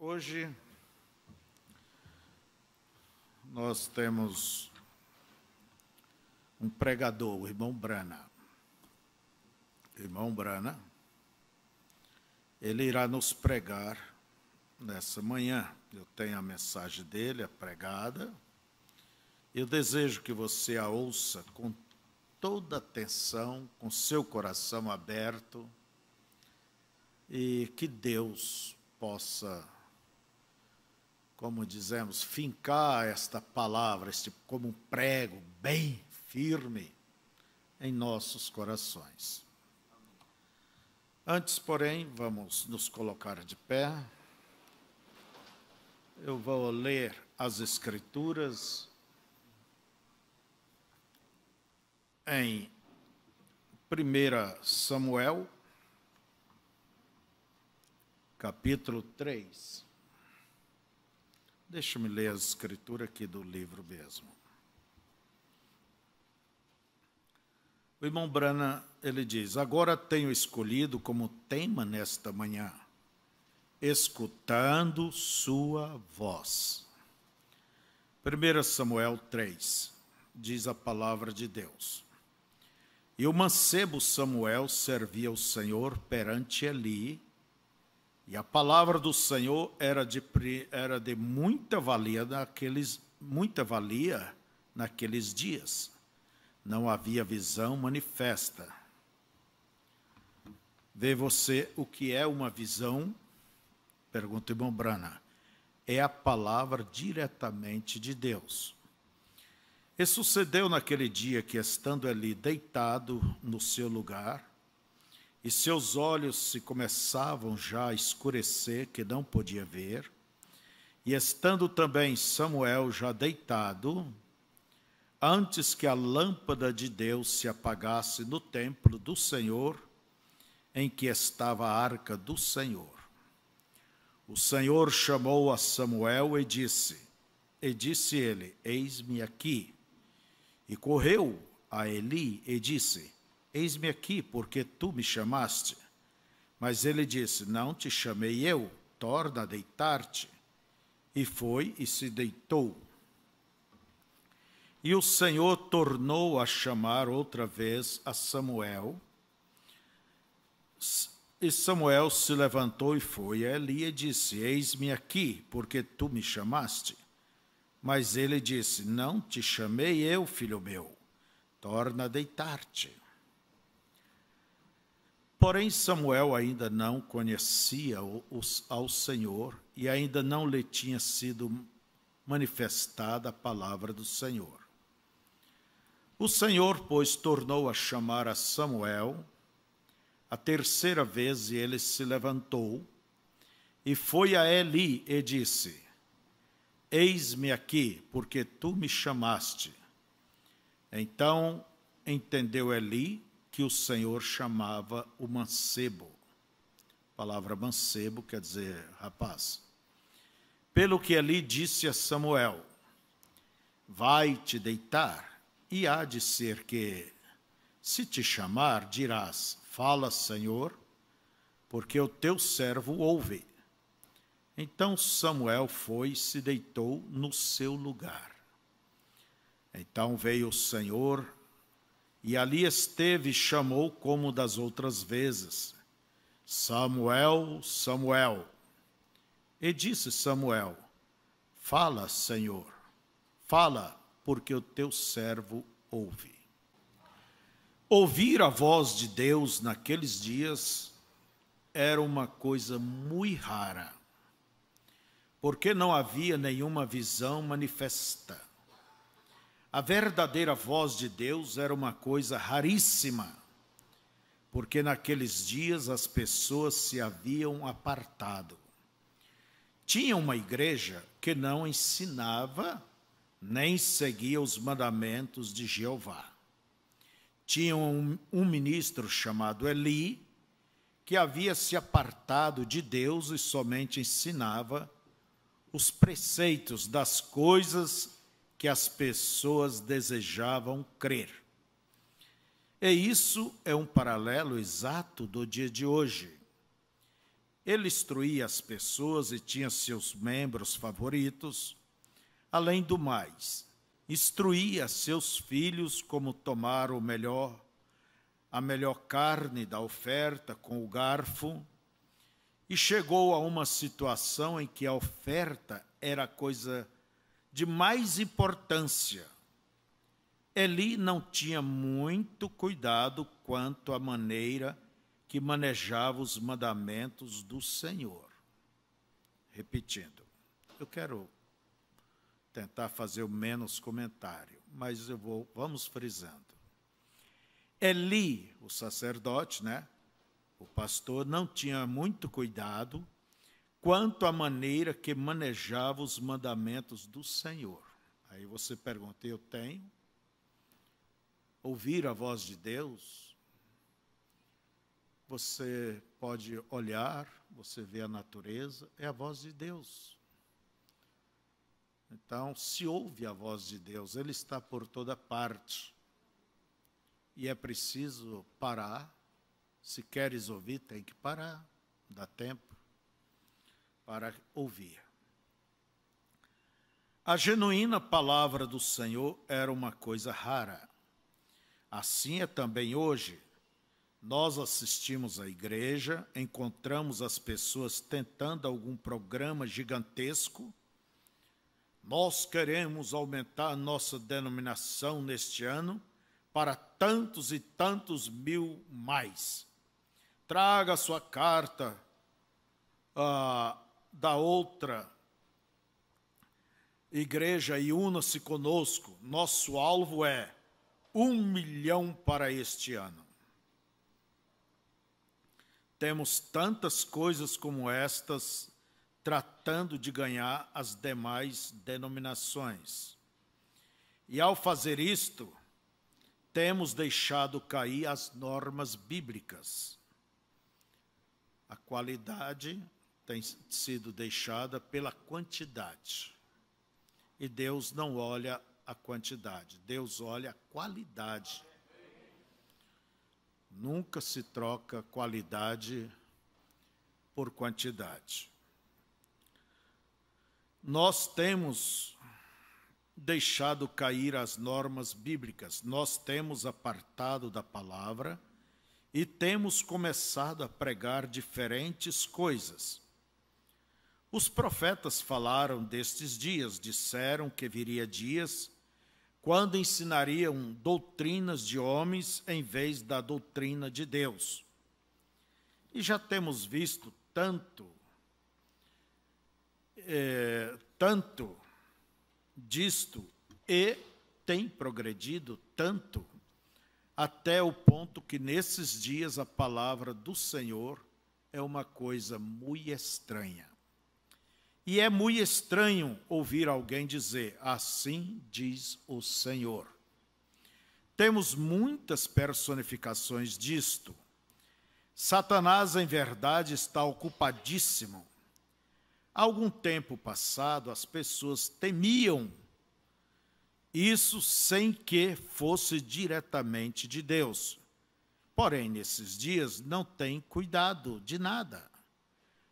Hoje nós temos um pregador, o irmão Brana. O irmão Brana, ele irá nos pregar nessa manhã. Eu tenho a mensagem dele, a pregada. Eu desejo que você a ouça com toda atenção, com seu coração aberto, e que Deus possa, como dizemos, fincar esta palavra, como um prego bem firme em nossos corações. Antes, porém, vamos nos colocar de pé. Eu vou ler as Escrituras em 1 Samuel, capítulo 3. Deixa-me ler a escritura aqui do livro mesmo. O irmão Brana, ele diz: agora tenho escolhido como tema nesta manhã, escutando sua voz. 1 Samuel 3, diz a palavra de Deus. E o mancebo Samuel servia ao Senhor perante Eli, e a palavra do Senhor era de muita valia naqueles dias. Não havia visão manifesta. Vê você o que é uma visão? Pergunta o irmão Brana. É a palavra diretamente de Deus. E sucedeu naquele dia que, estando Eli deitado no seu lugar, e seus olhos se começavam já a escurecer, que não podia ver, e estando também Samuel já deitado, antes que a lâmpada de Deus se apagasse no templo do Senhor, em que estava a arca do Senhor, o Senhor chamou a Samuel e disse ele: eis-me aqui. E correu a Eli e disse: eis-me aqui, porque tu me chamaste. Mas ele disse: não te chamei eu, torna a deitar-te. E foi e se deitou. E o Senhor tornou a chamar outra vez a Samuel. E Samuel se levantou e foi a Eli e disse: eis-me aqui, porque tu me chamaste. Mas ele disse: não te chamei eu, filho meu, torna a deitar-te. Porém Samuel ainda não conhecia ao Senhor, e ainda não lhe tinha sido manifestada a palavra do Senhor. O Senhor, pois, tornou a chamar a Samuel a terceira vez, e ele se levantou e foi a Eli e disse: eis-me aqui, porque tu me chamaste. Então entendeu Eli que o Senhor chamava o mancebo. A palavra mancebo quer dizer rapaz. Pelo que Eli disse a Samuel: vai-te deitar, e há de ser que, se te chamar, dirás: fala, Senhor, porque o teu servo ouve. Então Samuel foi e se deitou no seu lugar. Então veio o Senhor, e ali esteve e chamou como das outras vezes: Samuel, Samuel. E disse Samuel: fala, Senhor, fala, porque o teu servo ouve. Ouvir a voz de Deus naqueles dias era uma coisa muito rara, porque não havia nenhuma visão manifesta. A verdadeira voz de Deus era uma coisa raríssima, porque naqueles dias as pessoas se haviam apartado. Tinha uma igreja que não ensinava nem seguia os mandamentos de Jeová. Tinha um ministro chamado Eli, que havia se apartado de Deus e somente ensinava os preceitos das coisas que as pessoas desejavam crer. E isso é um paralelo exato do dia de hoje. Ele instruía as pessoas e tinha seus membros favoritos. Além do mais, instruía seus filhos como tomar a melhor carne da oferta com o garfo, e chegou a uma situação em que a oferta era a coisa de mais importância. Eli não tinha muito cuidado quanto à maneira que manejava os mandamentos do Senhor. Repetindo, eu quero tentar fazer o menos comentário, mas vamos frisando. Eli, o sacerdote, o pastor, não tinha muito cuidado quanto à maneira que manejava os mandamentos do Senhor. Aí você pergunta, eu tenho? Ouvir a voz de Deus? Você pode olhar, você vê a natureza, é a voz de Deus. Então, se ouve a voz de Deus, Ele está por toda parte. E é preciso parar. Se queres ouvir, tem que parar. Dá tempo para ouvir. A genuína palavra do Senhor era uma coisa rara. Assim é também hoje. Nós assistimos à igreja, encontramos as pessoas tentando algum programa gigantesco. Nós queremos aumentar nossa denominação neste ano para tantos e tantos mil mais. Traga a sua carta da outra igreja e una-se conosco. Nosso alvo é 1 milhão para este ano. Temos tantas coisas como estas, tratando de ganhar as demais denominações. E ao fazer isto, temos deixado cair as normas bíblicas. A qualidade tem sido deixada pela quantidade. E Deus não olha a quantidade, Deus olha a qualidade. Nunca se troca qualidade por quantidade. Nós temos deixado cair as normas bíblicas, nós temos apartado da palavra e temos começado a pregar diferentes coisas. Os profetas falaram destes dias, disseram que viria dias quando ensinariam doutrinas de homens em vez da doutrina de Deus. E já temos visto tanto disto, e tem progredido tanto, até o ponto que nesses dias a palavra do Senhor é uma coisa muito estranha. E é muito estranho ouvir alguém dizer, assim diz o Senhor. Temos muitas personificações disto. Satanás, em verdade, está ocupadíssimo. Há algum tempo passado, as pessoas temiam isso sem que fosse diretamente de Deus. Porém, nesses dias, não tem cuidado de nada.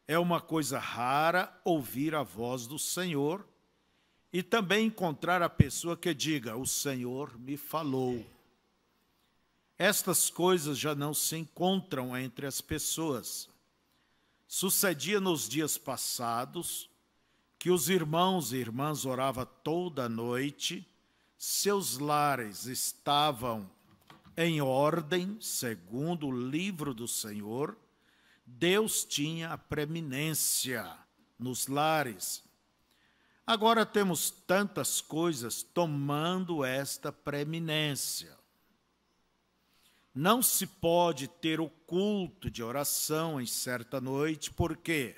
É uma coisa rara ouvir a voz do Senhor e também encontrar a pessoa que diga, o Senhor me falou. Estas coisas já não se encontram entre as pessoas. Sucedia nos dias passados que os irmãos e irmãs oravam toda a noite, seus lares estavam em ordem, segundo o livro do Senhor. Deus tinha a preeminência nos lares. Agora temos tantas coisas tomando esta preeminência. Não se pode ter o culto de oração em certa noite, porque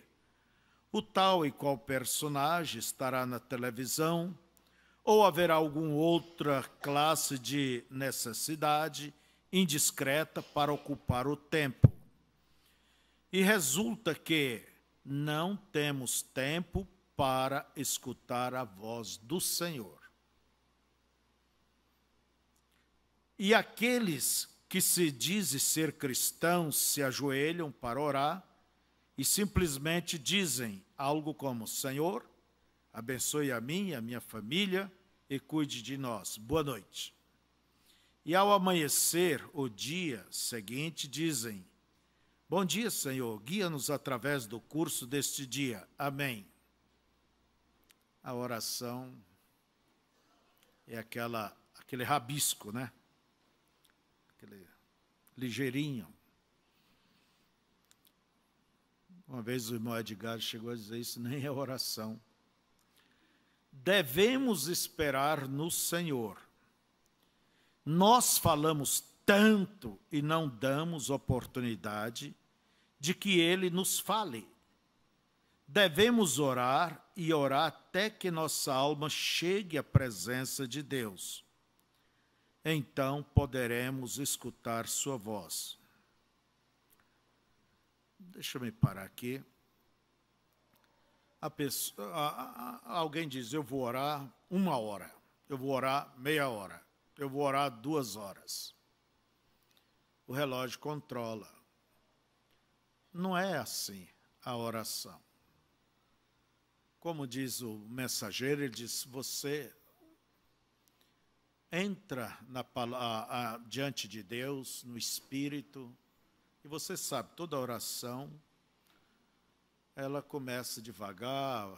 o tal e qual personagem estará na televisão, ou haverá alguma outra classe de necessidade indiscreta para ocupar o tempo. E resulta que não temos tempo para escutar a voz do Senhor. E aqueles que se dizem ser cristãos se ajoelham para orar e simplesmente dizem algo como: Senhor, abençoe a mim e a minha família e cuide de nós. Boa noite. E ao amanhecer o dia seguinte, dizem: Bom dia, Senhor, guia-nos através do curso deste dia. Amém. A oração é aquele rabisco, né? Aquele ligeirinho. Uma vez o irmão Edgar chegou a dizer: isso nem é oração. Devemos esperar no Senhor. Nós falamos tanto e não damos oportunidade de que Ele nos fale. Devemos orar e orar até que nossa alma chegue à presença de Deus. Então poderemos escutar sua voz. Deixa eu me parar aqui. Alguém diz: eu vou orar 1 hora, eu vou orar meia hora, eu vou orar 2 horas. O relógio controla. Não é assim a oração. Como diz o mensageiro, ele diz: você entra diante de Deus, no Espírito, e você sabe, toda oração, ela começa devagar,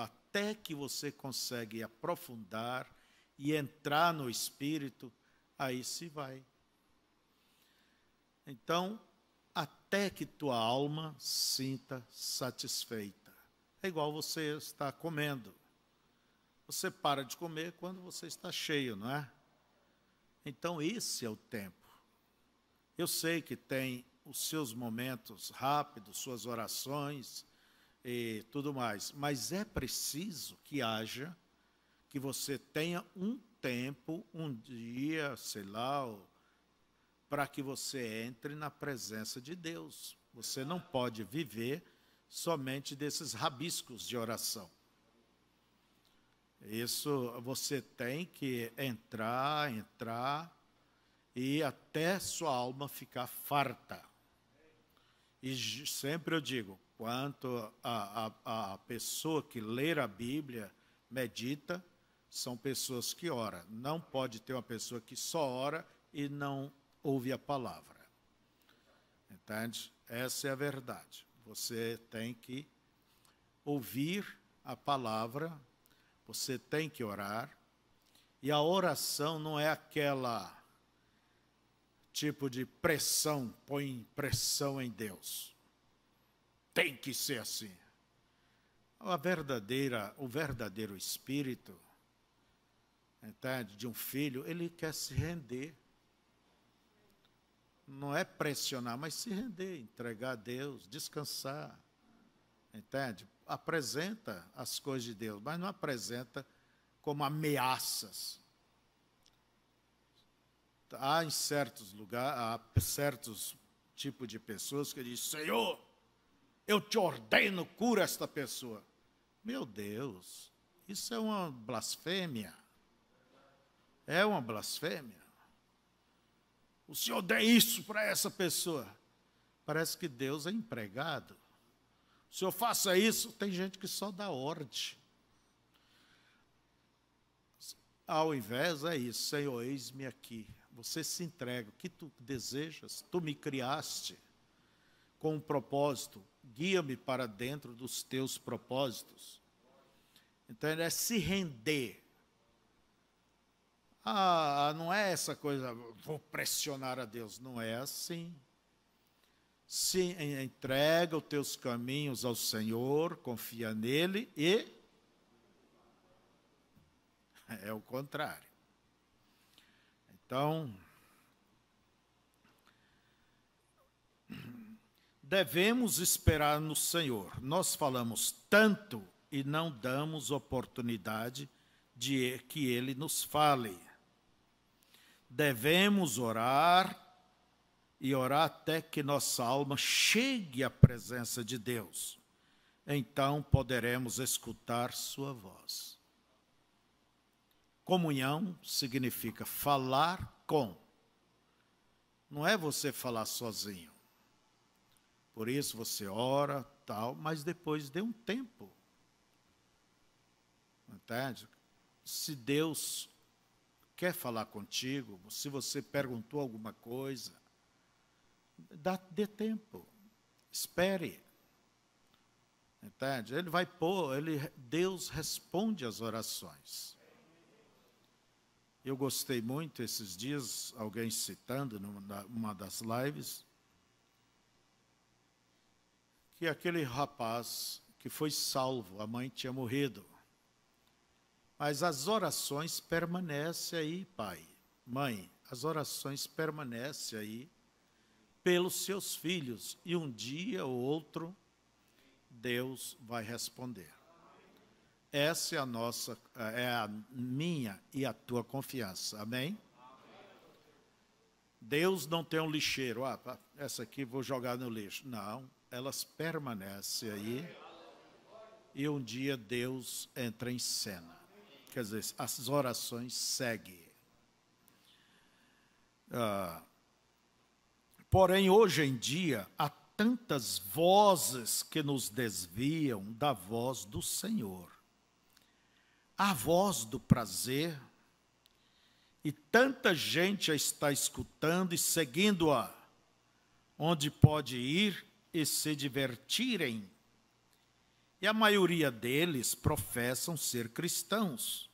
até que você consegue aprofundar e entrar no Espírito, aí se vai. Então, até que tua alma sinta satisfeita. É igual você está comendo. Você para de comer quando você está cheio, não é? Então, esse é o tempo. Eu sei que tem os seus momentos rápidos, suas orações e tudo mais, mas é preciso que você tenha um tempo, um dia, sei lá, para que você entre na presença de Deus. Você não pode viver somente desses rabiscos de oração. Isso você tem que entrar e até sua alma ficar farta. E sempre eu digo, quanto a pessoa que lê a Bíblia, medita, são pessoas que oram. Não pode ter uma pessoa que só ora e não ouve a palavra. Entende? Essa é a verdade. Você tem que ouvir a palavra, você tem que orar, e a oração não é aquela tipo de pressão, põe pressão em Deus. Tem que ser assim. O verdadeiro espírito, entende, de um filho, ele quer se render. Não é pressionar, mas se render, entregar a Deus, descansar. Entende? Apresenta as coisas de Deus, mas não apresenta como ameaças. Há em certos lugares, há certos tipos de pessoas que dizem: Senhor, eu te ordeno, cura esta pessoa. Meu Deus, isso é uma blasfêmia. É uma blasfêmia. O Senhor dê isso para essa pessoa. Parece que Deus é empregado. O Senhor faça isso. Tem gente que só dá ordem. Ao invés é isso: Senhor, eis-me aqui. Você se entrega. O que tu desejas? Tu me criaste com um propósito. Guia-me para dentro dos teus propósitos. Então, é se render. Não é essa coisa, vou pressionar a Deus. Não é assim. Se entrega os teus caminhos ao Senhor, confia nele e é o contrário. Então, devemos esperar no Senhor. Nós falamos tanto e não damos oportunidade de que Ele nos fale. Devemos orar e orar até que nossa alma chegue à presença de Deus. Então poderemos escutar sua voz. Comunhão significa falar com. Não é você falar sozinho. Por isso você ora, tal, mas depois dê um tempo. Entende? Se Deus quer falar contigo, se você perguntou alguma coisa, dê tempo, espere. Entende? Ele vai pôr, Deus responde às orações. Eu gostei muito esses dias, alguém citando numa das lives, que aquele rapaz que foi salvo, a mãe tinha morrido. Mas as orações permanecem aí, pai, mãe, as orações permanecem aí pelos seus filhos. E um dia ou outro, Deus vai responder. Essa é a minha e a tua confiança. Amém? Deus não tem um lixeiro. Essa aqui vou jogar no lixo. Não, elas permanecem aí. E um dia Deus entra em cena. Quer dizer, as orações seguem. Porém, hoje em dia, há tantas vozes que nos desviam da voz do Senhor. A voz do prazer, e tanta gente a está escutando e seguindo-a, onde pode ir e se divertirem. E a maioria deles professam ser cristãos.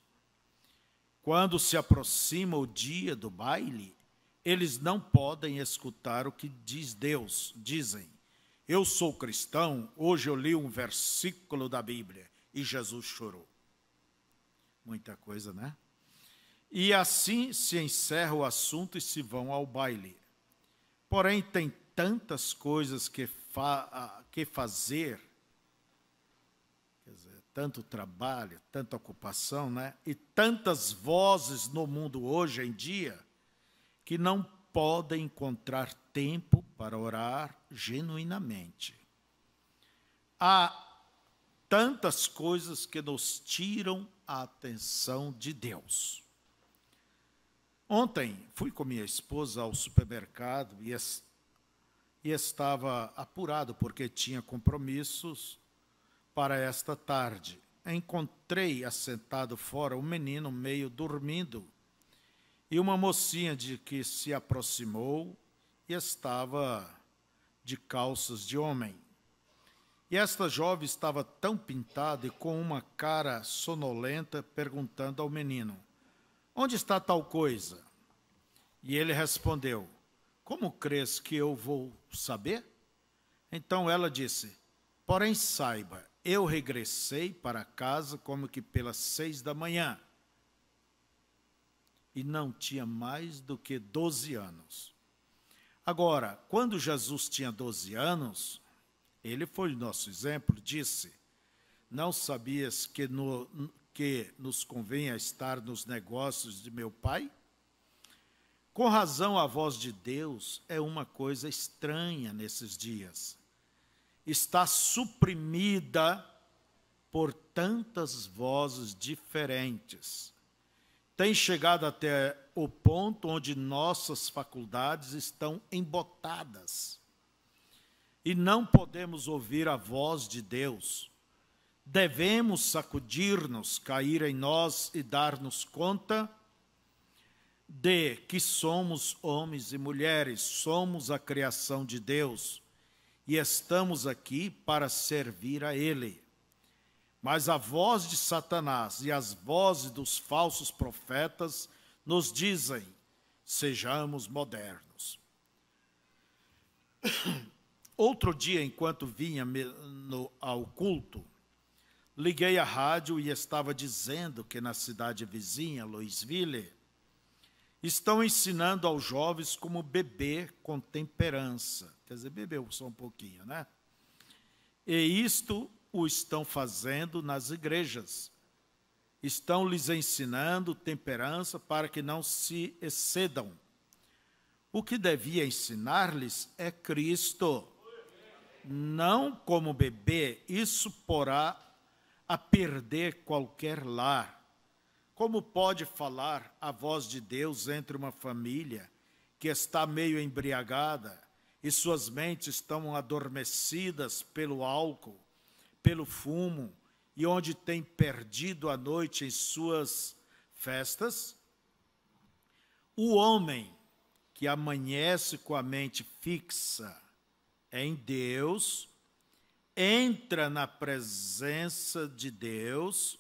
Quando se aproxima o dia do baile, eles não podem escutar o que diz Deus. Dizem, eu sou cristão, hoje eu li um versículo da Bíblia e Jesus chorou. Muita coisa, né? E assim se encerra o assunto e se vão ao baile. Porém, tem tantas coisas que fazer, quer dizer, tanto trabalho, tanta ocupação, né? E tantas vozes no mundo hoje em dia, que não podem encontrar tempo para orar genuinamente. Há tantas coisas que nos tiram a atenção de Deus. Ontem fui com minha esposa ao supermercado e estava apurado porque tinha compromissos para esta tarde. Encontrei assentado fora um menino meio dormindo e uma mocinha de que se aproximou e estava de calças de homem. E esta jovem estava tão pintada e com uma cara sonolenta, perguntando ao menino, onde está tal coisa? E ele respondeu, como crês que eu vou saber? Então ela disse, porém saiba, eu regressei para casa como que pelas 6 da manhã. E não tinha mais do que 12 anos. Agora, quando Jesus tinha 12 anos, ele foi o nosso exemplo, disse, não sabias que nos convém estar nos negócios de meu pai? Com razão, a voz de Deus é uma coisa estranha nesses dias. Está suprimida por tantas vozes diferentes. Tem chegado até o ponto onde nossas faculdades estão embotadas. E não podemos ouvir a voz de Deus. Devemos sacudir-nos, cair em nós e dar-nos conta de que somos homens e mulheres, somos a criação de Deus e estamos aqui para servir a Ele. Mas a voz de Satanás e as vozes dos falsos profetas nos dizem, sejamos modernos. Outro dia, enquanto vinha ao culto, liguei a rádio e estava dizendo que na cidade vizinha, Louisville, estão ensinando aos jovens como beber com temperança. Quer dizer, beber só um pouquinho, né? E isto o estão fazendo nas igrejas. Estão lhes ensinando temperança para que não se excedam. O que devia ensinar-lhes é Cristo. Não como beber, isso porá a perder qualquer lar. Como pode falar a voz de Deus entre uma família que está meio embriagada e suas mentes estão adormecidas pelo álcool, pelo fumo, e onde tem perdido a noite em suas festas? O homem que amanhece com a mente fixa em Deus, entra na presença de Deus,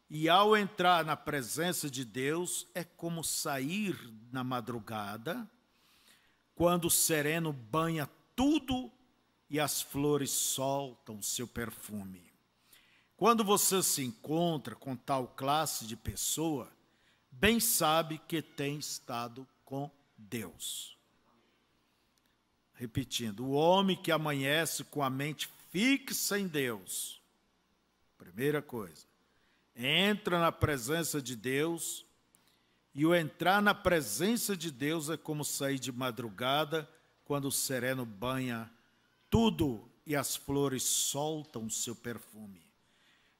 e ao entrar na presença de Deus, é como sair na madrugada, quando o sereno banha tudo e as flores soltam seu perfume. Quando você se encontra com tal classe de pessoa, bem sabe que tem estado com Deus. Repetindo, o homem que amanhece com a mente fixa em Deus, primeira coisa, entra na presença de Deus, e o entrar na presença de Deus é como sair de madrugada, quando o sereno banha tudo e as flores soltam seu perfume.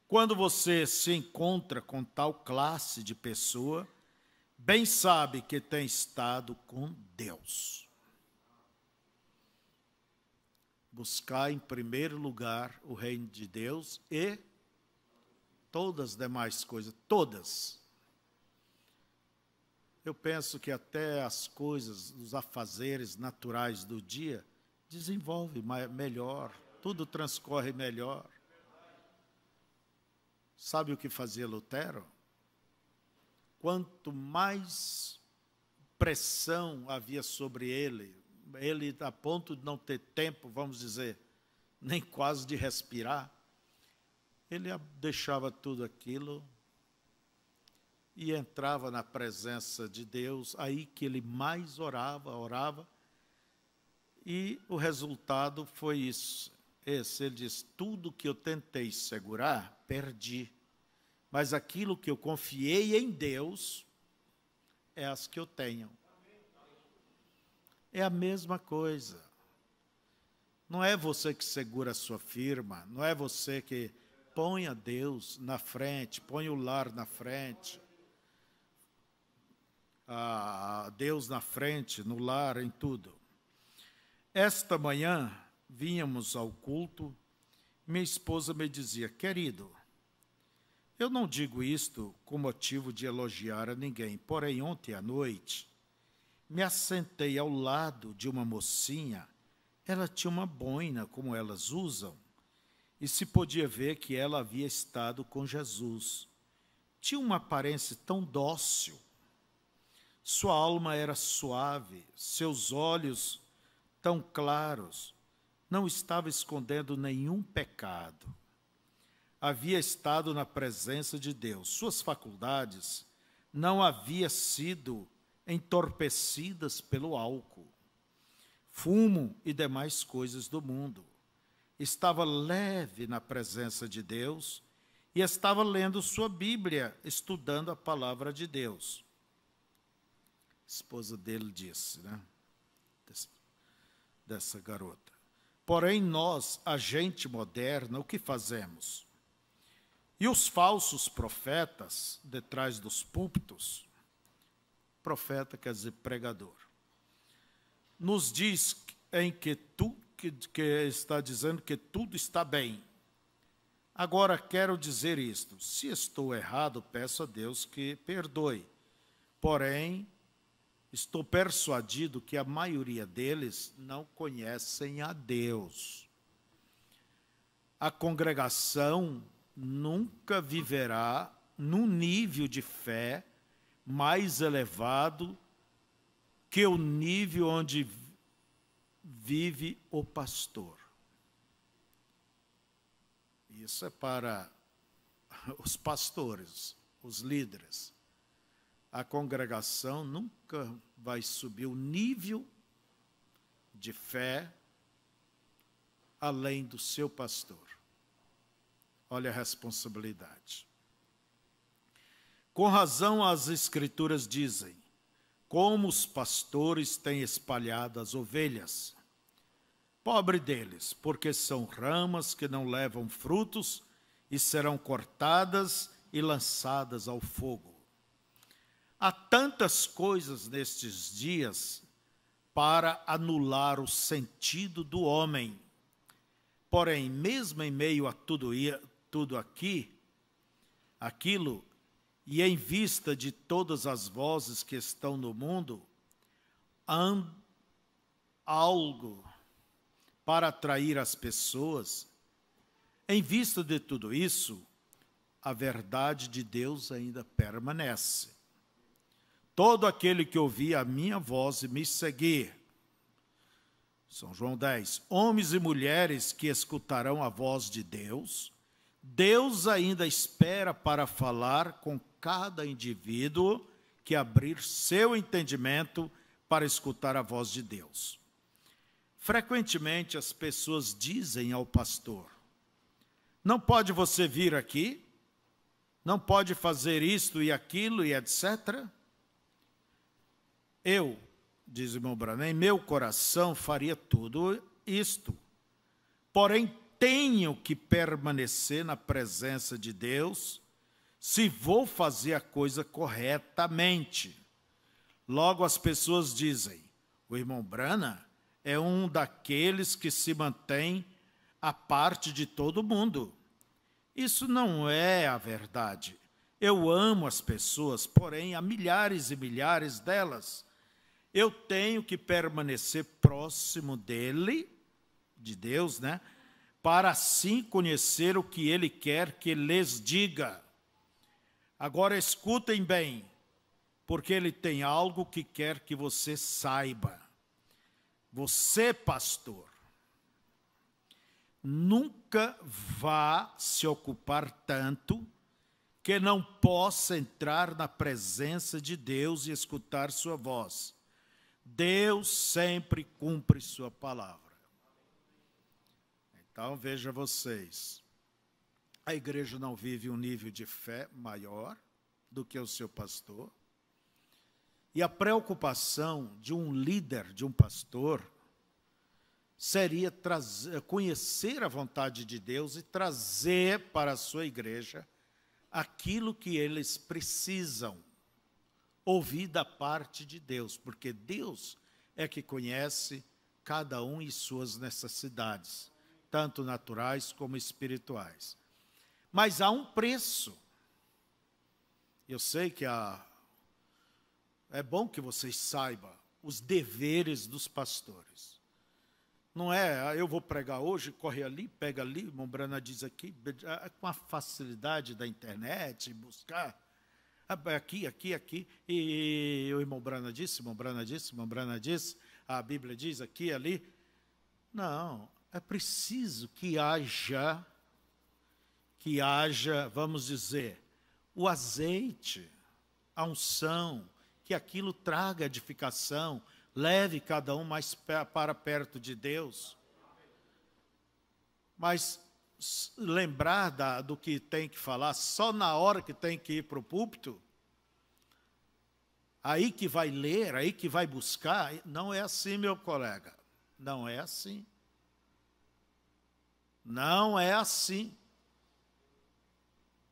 Quando você se encontra com tal classe de pessoa, bem sabe que tem estado com Deus. Buscar em primeiro lugar o reino de Deus e todas as demais coisas, todas. Eu penso que até as coisas, os afazeres naturais do dia, desenvolve melhor, tudo transcorre melhor. Sabe o que fazia Lutero? Quanto mais pressão havia sobre ele a ponto de não ter tempo, vamos dizer, nem quase de respirar, ele deixava tudo aquilo e entrava na presença de Deus, aí que ele mais orava, e o resultado foi isso. Ele diz, tudo que eu tentei segurar, perdi, mas aquilo que eu confiei em Deus, é as que eu tenho. É a mesma coisa. Não é você que segura a sua firma, não é você que põe a Deus na frente, põe o lar na frente, a Deus na frente, no lar, em tudo. Esta manhã, vínhamos ao culto, minha esposa me dizia, querido, eu não digo isto com motivo de elogiar a ninguém, porém ontem à noite, me assentei ao lado de uma mocinha, ela tinha uma boina como elas usam, e se podia ver que ela havia estado com Jesus. Tinha uma aparência tão dócil, sua alma era suave, seus olhos tão claros, não estava escondendo nenhum pecado. Havia estado na presença de Deus, suas faculdades não haviam sido entorpecidas pelo álcool, fumo e demais coisas do mundo. Estava leve na presença de Deus e estava lendo sua Bíblia, estudando a palavra de Deus. A esposa dele disse, né? Dessa garota. Porém, nós, a gente moderna, o que fazemos? E os falsos profetas, detrás dos púlpitos, profeta quer dizer pregador, nos diz que está dizendo que tudo está bem. Agora, quero dizer isto, se estou errado, peço a Deus que perdoe. Porém, estou persuadido que a maioria deles não conhecem a Deus. A congregação nunca viverá num nível de fé mais elevado que o nível onde vive o pastor. Isso é para os pastores, os líderes. A congregação nunca vai subir o nível de fé além do seu pastor. Olha a responsabilidade. Com razão, as Escrituras dizem, como os pastores têm espalhado as ovelhas. Pobre deles, porque são ramas que não levam frutos e serão cortadas e lançadas ao fogo. Há tantas coisas nestes dias para anular o sentido do homem. Porém, mesmo em meio a tudo aquilo, e em vista de todas as vozes que estão no mundo, há algo para atrair as pessoas. Em vista de tudo isso, a verdade de Deus ainda permanece. Todo aquele que ouvir a minha voz e me seguir, São João 10, homens e mulheres que escutarão a voz de Deus, Deus ainda espera para falar com cada indivíduo que abrir seu entendimento para escutar a voz de Deus. Frequentemente as pessoas dizem ao pastor: não pode você vir aqui? Não pode fazer isto e aquilo e etc. Eu, diz o irmão Branham, em meu coração faria tudo isto. Porém, tenho que permanecer na presença de Deus se vou fazer a coisa corretamente. Logo as pessoas dizem: o irmão Branham é um daqueles que se mantém à parte de todo mundo. Isso não é a verdade. Eu amo as pessoas, porém há milhares e milhares delas. Eu tenho que permanecer próximo dele, de Deus, né? Para assim conhecer o que ele quer que lhes diga. Agora escutem bem, porque ele tem algo que quer que você saiba. Você, pastor, nunca vá se ocupar tanto que não possa entrar na presença de Deus e escutar sua voz. Deus sempre cumpre sua palavra. Então, veja vocês, a igreja não vive um nível de fé maior do que o seu pastor, e a preocupação de um líder, de um pastor, seria conhecer a vontade de Deus e trazer para a sua igreja aquilo que eles precisam ouvir da parte de Deus, porque Deus é que conhece cada um e suas necessidades, tanto naturais como espirituais. Mas há um preço. Eu sei que é bom que vocês saibam os deveres dos pastores. Não é, eu vou pregar hoje, corre ali, pega ali, o irmão Branham diz aqui, com a facilidade da internet, buscar aqui, e o irmão Branham disse, a Bíblia diz aqui, ali. Não, é preciso que haja, vamos dizer, o azeite, a unção, que aquilo traga edificação, leve cada um mais para perto de Deus. Mas lembrar do que tem que falar só na hora que tem que ir para o púlpito, aí que vai ler, aí que vai buscar, não é assim, meu colega. Não é assim. Não é assim.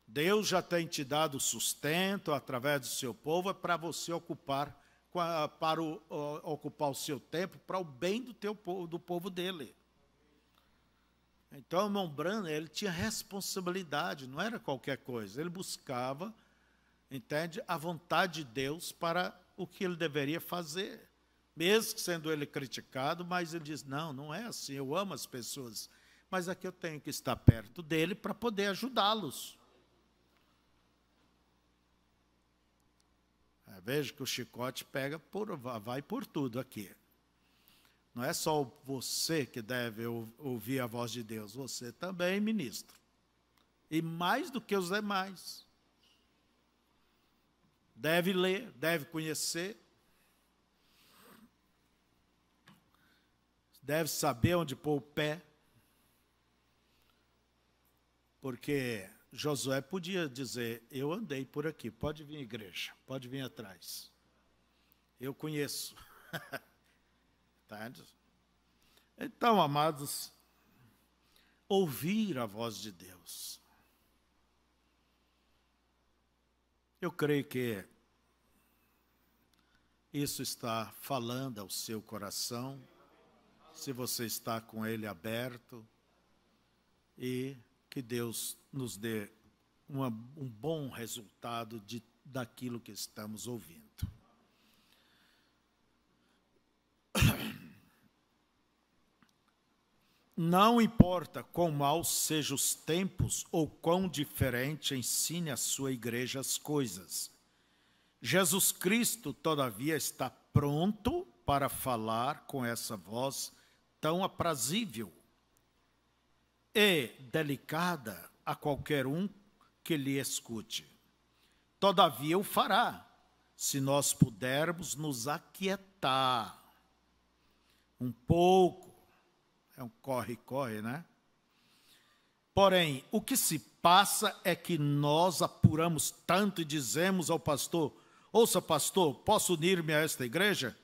Deus já tem te dado sustento através do seu povo, é para você ocupar o seu tempo para o bem do povo dele. Então, o irmão Branham, ele tinha responsabilidade, não era qualquer coisa. Ele buscava, entende, a vontade de Deus para o que ele deveria fazer. Mesmo sendo ele criticado, mas ele diz, não é assim, eu amo as pessoas, mas aqui eu tenho que estar perto dele para poder ajudá-los. Veja que o chicote vai por tudo aqui. Não é só você que deve ouvir a voz de Deus, você também, ministro. E mais do que os demais. Deve ler, deve conhecer. Deve saber onde pôr o pé. Porque Josué podia dizer, eu andei por aqui, pode vir igreja, pode vir atrás. Eu conheço. Então, amados, ouvir a voz de Deus. Eu creio que isso está falando ao seu coração, se você está com ele aberto, e que Deus nos dê um bom resultado daquilo que estamos ouvindo. Não importa quão maus sejam os tempos ou quão diferente ensine a sua igreja as coisas. Jesus Cristo, todavia, está pronto para falar com essa voz tão aprazível e delicada a qualquer um que lhe escute. Todavia o fará, se nós pudermos nos aquietar um pouco. É um corre-corre, né? Porém, o que se passa é que nós apuramos tanto e dizemos ao pastor: ouça, pastor, posso unir-me a esta igreja?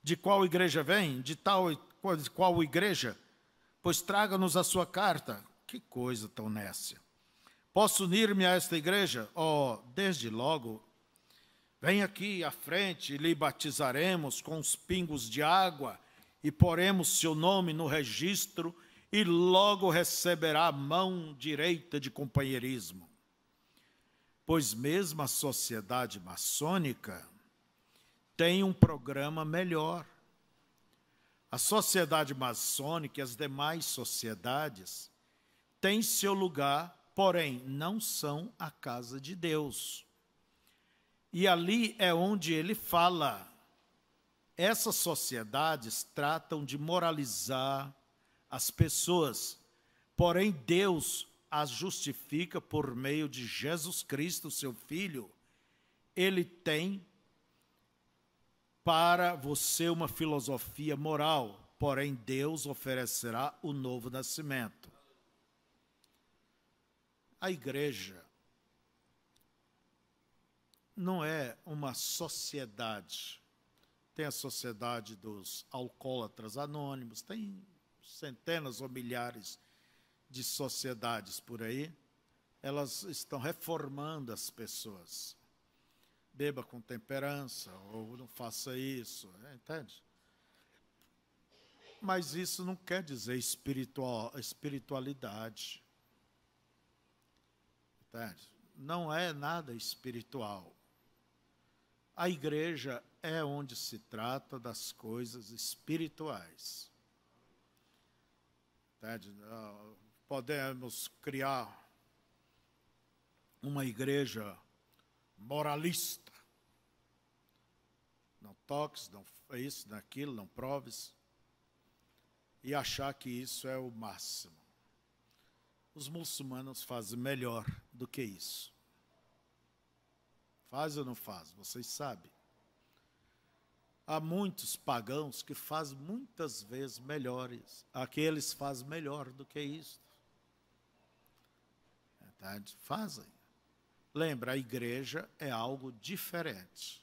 De qual igreja vem? De qual igreja? Pois traga-nos a sua carta. Que coisa tão nécia. Posso unir-me a esta igreja? Oh, desde logo, vem aqui à frente e lhe batizaremos com os pingos de água e poremos seu nome no registro e logo receberá a mão direita de companheirismo. Pois mesmo a sociedade maçônica tem um programa melhor. A sociedade maçônica e as demais sociedades têm seu lugar, porém não são a casa de Deus. E ali é onde ele fala. Essas sociedades tratam de moralizar as pessoas, porém Deus as justifica por meio de Jesus Cristo, seu Filho. Ele tem para você uma filosofia moral, porém Deus oferecerá o novo nascimento. A igreja não é uma sociedade. Tem a sociedade dos alcoólatras anônimos, tem centenas ou milhares de sociedades por aí. Elas estão reformando as pessoas. Beba com temperança, ou não faça isso, entende? Mas isso não quer dizer espiritualidade. Entende? Não é nada espiritual. A igreja é onde se trata das coisas espirituais. Entende? Podemos criar uma igreja moralista. Não toques, não isso, não aquilo, não proves. E achar que isso é o máximo. Os muçulmanos fazem melhor do que isso. Faz ou não faz? Vocês sabem. Há muitos pagãos que fazem muitas vezes melhores. Aqueles fazem melhor do que isso. Entende? Fazem. Lembra, a igreja é algo diferente.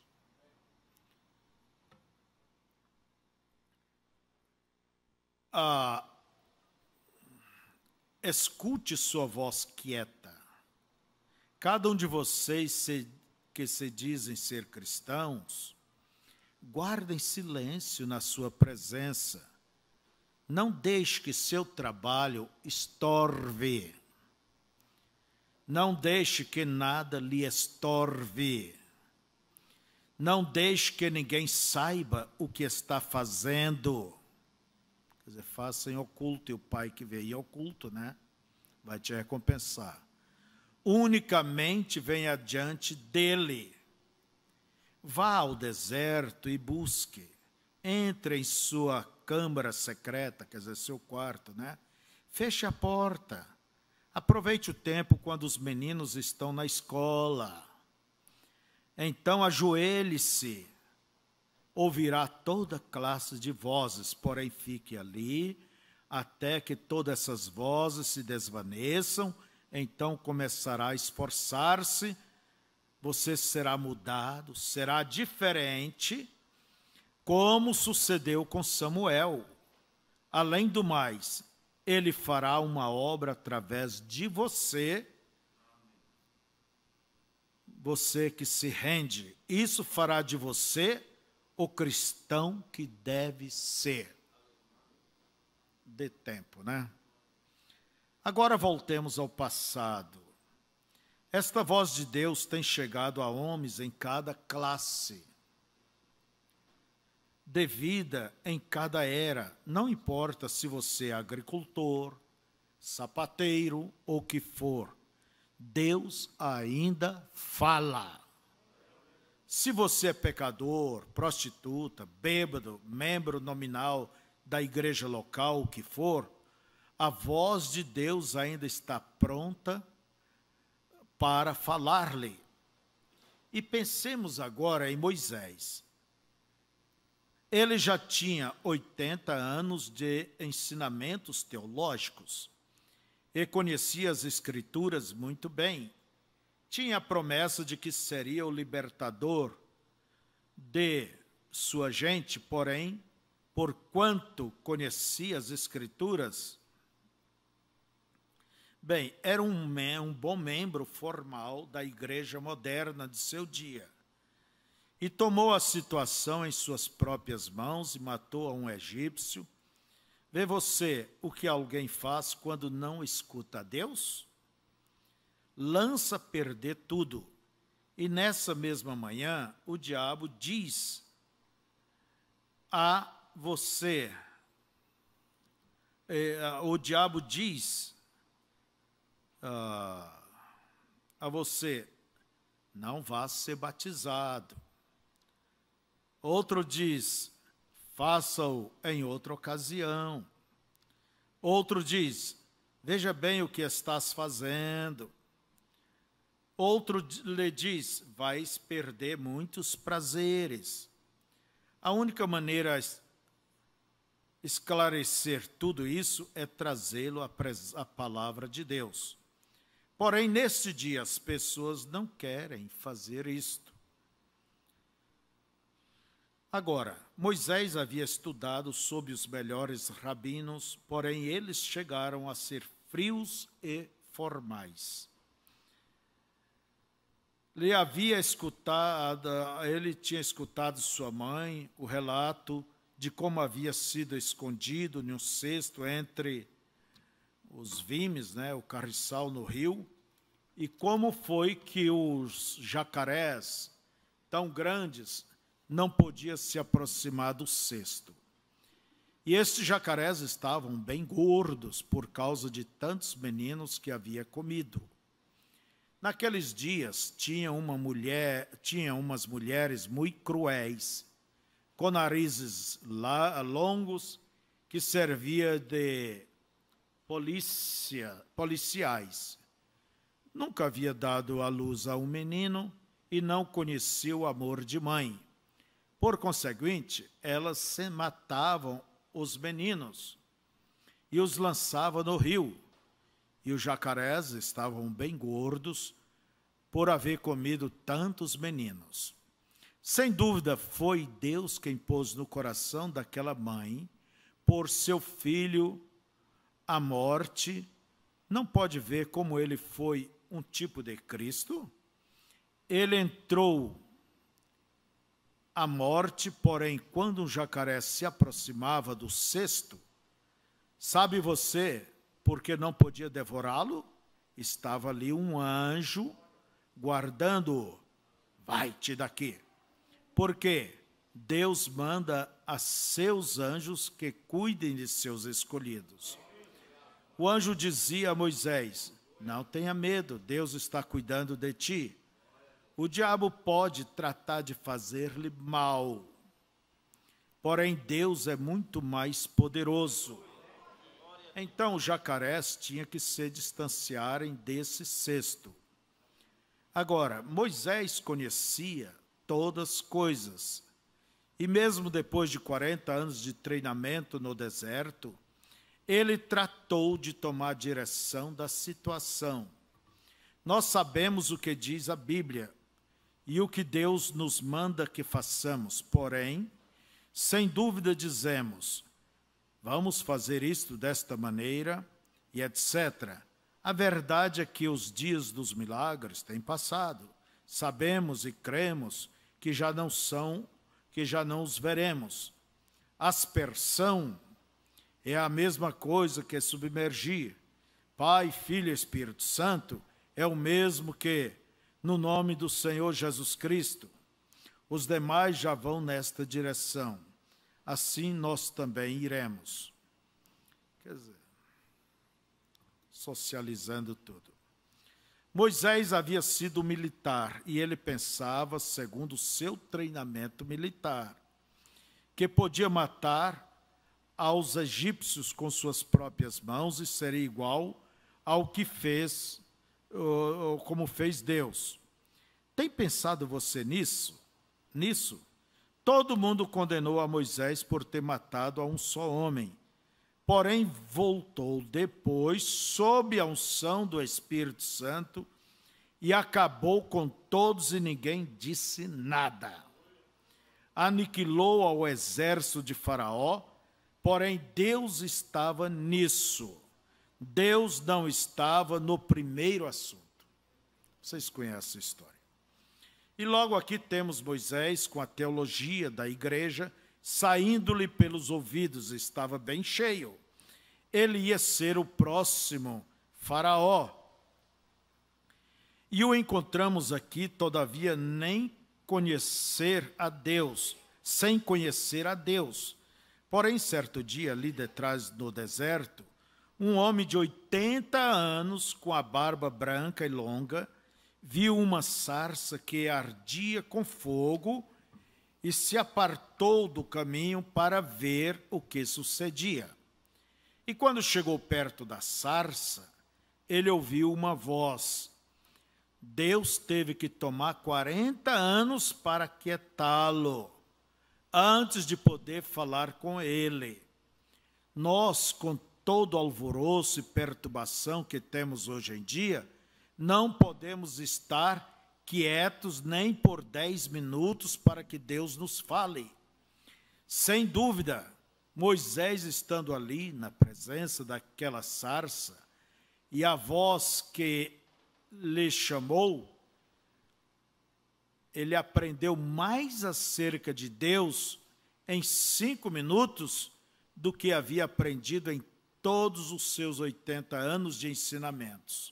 Escute sua voz quieta. Cada um de vocês que se dizem ser cristãos, guardem silêncio na sua presença. Não deixe que seu trabalho estorve. Não deixe que nada lhe estorve. Não deixe que ninguém saiba o que está fazendo. Quer dizer, faça em oculto, e o Pai que vê em oculto, né? Vai te recompensar. Unicamente vem adiante dele. Vá ao deserto e busque. Entre em sua câmara secreta, quer dizer, seu quarto, né? Feche a porta. Aproveite o tempo quando os meninos estão na escola. Então ajoelhe-se. Ouvirá toda classe de vozes, porém fique ali até que todas essas vozes se desvaneçam. Então começará a esforçar-se, você será mudado, será diferente, como sucedeu com Samuel. Além do mais, ele fará uma obra através de você, você que se rende. Isso fará de você o cristão que deve ser. De tempo, né? Agora voltemos ao passado. Esta voz de Deus tem chegado a homens em cada classe de vida, em cada era. Não importa se você é agricultor, sapateiro ou o que for, Deus ainda fala. Se você é pecador, prostituta, bêbado, membro nominal da igreja local, o que for, a voz de Deus ainda está pronta para falar-lhe. E pensemos agora em Moisés. Ele já tinha 80 anos de ensinamentos teológicos e conhecia as Escrituras muito bem. Tinha a promessa de que seria o libertador de sua gente, porém, porquanto conhecia as Escrituras, bem, era um bom membro formal da igreja moderna de seu dia. E tomou a situação em suas próprias mãos e matou a um egípcio. Vê você o que alguém faz quando não escuta a Deus? Lança a perder tudo. E nessa mesma manhã, o diabo diz a você, a você, não vá ser batizado. Outro diz, faça-o em outra ocasião. Outro diz, veja bem o que estás fazendo. Outro lhe diz, vais perder muitos prazeres. A única maneira de esclarecer tudo isso é trazê-lo à palavra de Deus. Porém, neste dia, as pessoas não querem fazer isto. Agora, Moisés havia estudado sob os melhores rabinos, porém eles chegaram a ser frios e formais. Ele tinha escutado sua mãe, o relato de como havia sido escondido num cesto entre os vimes, né, o carriçal no rio, e como foi que os jacarés tão grandes não podiam se aproximar do cesto. E estes jacarés estavam bem gordos por causa de tantos meninos que havia comido. Naqueles dias, tinha umas mulheres muito cruéis, com narizes longos, que servia de policiais. Nunca havia dado à luz a um menino e não conhecia o amor de mãe. Por conseguinte, elas se matavam os meninos e os lançavam no rio. E os jacarés estavam bem gordos por haver comido tantos meninos. Sem dúvida, foi Deus quem pôs no coração daquela mãe, por seu filho, a morte. Não pode ver como ele foi um tipo de Cristo? Ele entrou à morte, porém, quando um jacaré se aproximava do cesto, sabe você, porque não podia devorá-lo? Estava ali um anjo guardando-o. Vai-te daqui. Porque Deus manda a seus anjos que cuidem de seus escolhidos. O anjo dizia a Moisés, não tenha medo, Deus está cuidando de ti. O diabo pode tratar de fazer-lhe mal, porém Deus é muito mais poderoso. Então os jacarés tinham que se distanciarem desse cesto. Agora, Moisés conhecia todas as coisas, e mesmo depois de 40 anos de treinamento no deserto, ele tratou de tomar direção da situação. Nós sabemos o que diz a Bíblia e o que Deus nos manda que façamos, porém, sem dúvida dizemos, vamos fazer isto desta maneira e etc. A verdade é que os dias dos milagres têm passado. Sabemos e cremos que já não são, que já não os veremos. Aspersão é a mesma coisa que submergir. Pai, Filho e Espírito Santo é o mesmo que no nome do Senhor Jesus Cristo. Os demais já vão nesta direção. Assim nós também iremos. Quer dizer, socializando tudo. Moisés havia sido militar e ele pensava, segundo o seu treinamento militar, que podia matar aos egípcios com suas próprias mãos e seria igual ao que fez, como fez Deus. Tem pensado você nisso? Todo mundo condenou a Moisés por ter matado a um só homem. Porém, voltou depois, sob a unção do Espírito Santo, e acabou com todos e ninguém disse nada. Aniquilou ao exército de Faraó, porém Deus estava nisso. Deus não estava no primeiro assunto. Vocês conhecem a história. E logo aqui temos Moisés com a teologia da igreja, saindo-lhe pelos ouvidos, estava bem cheio. Ele ia ser o próximo Faraó. E o encontramos aqui, todavia, sem conhecer a Deus. Porém, certo dia, ali detrás no deserto, um homem de 80 anos, com a barba branca e longa, viu uma sarça que ardia com fogo e se apartou do caminho para ver o que sucedia. E quando chegou perto da sarça, ele ouviu uma voz. Deus teve que tomar 40 anos para quietá-lo, antes de poder falar com ele. Nós, com todo o alvoroço e perturbação que temos hoje em dia, não podemos estar quietos nem por 10 minutos para que Deus nos fale. Sem dúvida, Moisés estando ali na presença daquela sarça, e a voz que lhe chamou, ele aprendeu mais acerca de Deus em 5 minutos do que havia aprendido em todos os seus 80 anos de ensinamentos.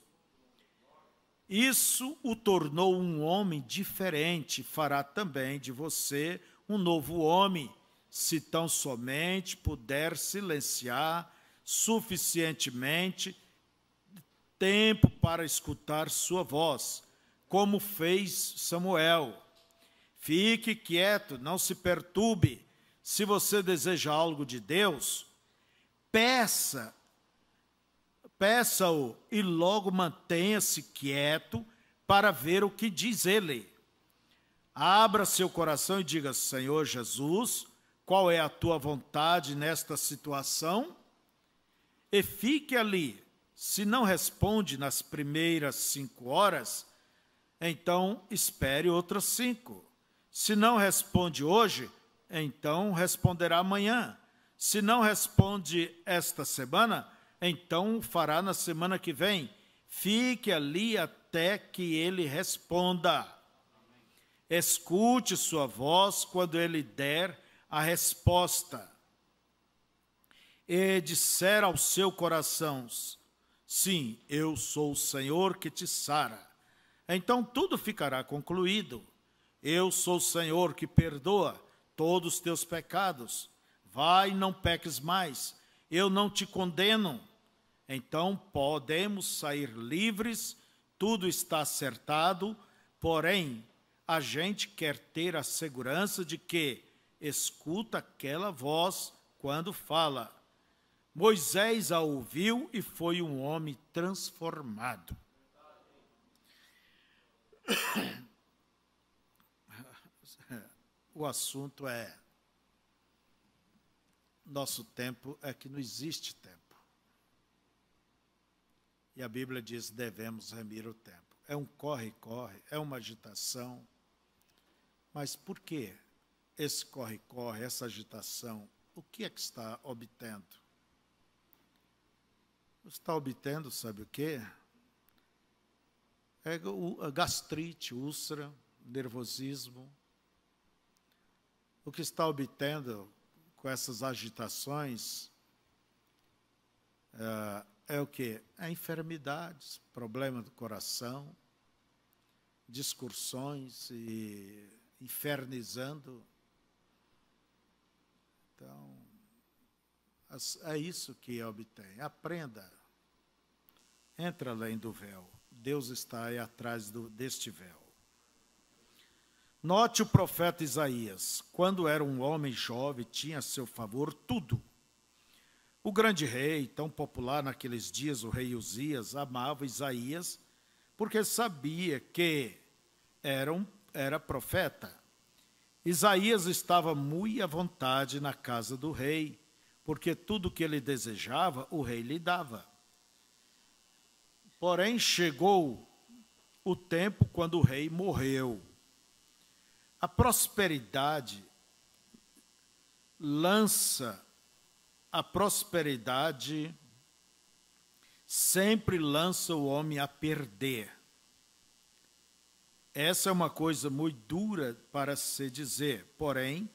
Isso o tornou um homem diferente, fará também de você um novo homem, se tão somente puder silenciar suficientemente tempo para escutar sua voz, como fez Samuel. Fique quieto, não se perturbe. Se você deseja algo de Deus, peça-o e logo mantenha-se quieto para ver o que diz ele. Abra seu coração e diga: Senhor Jesus, qual é a tua vontade nesta situação? E fique ali. Se não responde nas primeiras 5 horas, então espere outras 5. Se não responde hoje, então responderá amanhã. Se não responde esta semana, então fará na semana que vem. Fique ali até que ele responda. Escute sua voz quando ele der a resposta. E disser ao seu coração: sim, eu sou o Senhor que te sara. Então tudo ficará concluído. Eu sou o Senhor que perdoa todos os teus pecados. Vai, não peques mais. Eu não te condeno. Então podemos sair livres, tudo está acertado, porém a gente quer ter a segurança de que escuta aquela voz quando fala. Moisés a ouviu e foi um homem transformado. O assunto é: nosso tempo é que não existe tempo. E a Bíblia diz: devemos remir o tempo. É um corre-corre, é uma agitação. Mas por que esse corre-corre, essa agitação? O que é que está obtendo? Está obtendo, sabe o quê? É a gastrite, úlcera, nervosismo. o que está obtendo com essas agitações é o quê? É enfermidades, problema do coração, discursões e infernizando. Então, é isso que obtém. Aprenda. Entra além do véu. Deus está aí atrás deste véu. Note o profeta Isaías. Quando era um homem jovem, tinha a seu favor tudo. O grande rei, tão popular naqueles dias, o rei Uzias, amava Isaías, porque sabia que era profeta. Isaías estava muito à vontade na casa do rei, porque tudo o que ele desejava, o rei lhe dava. Porém, chegou o tempo quando o rei morreu. A prosperidade sempre lança o homem a perder. Essa é uma coisa muito dura para se dizer, porém,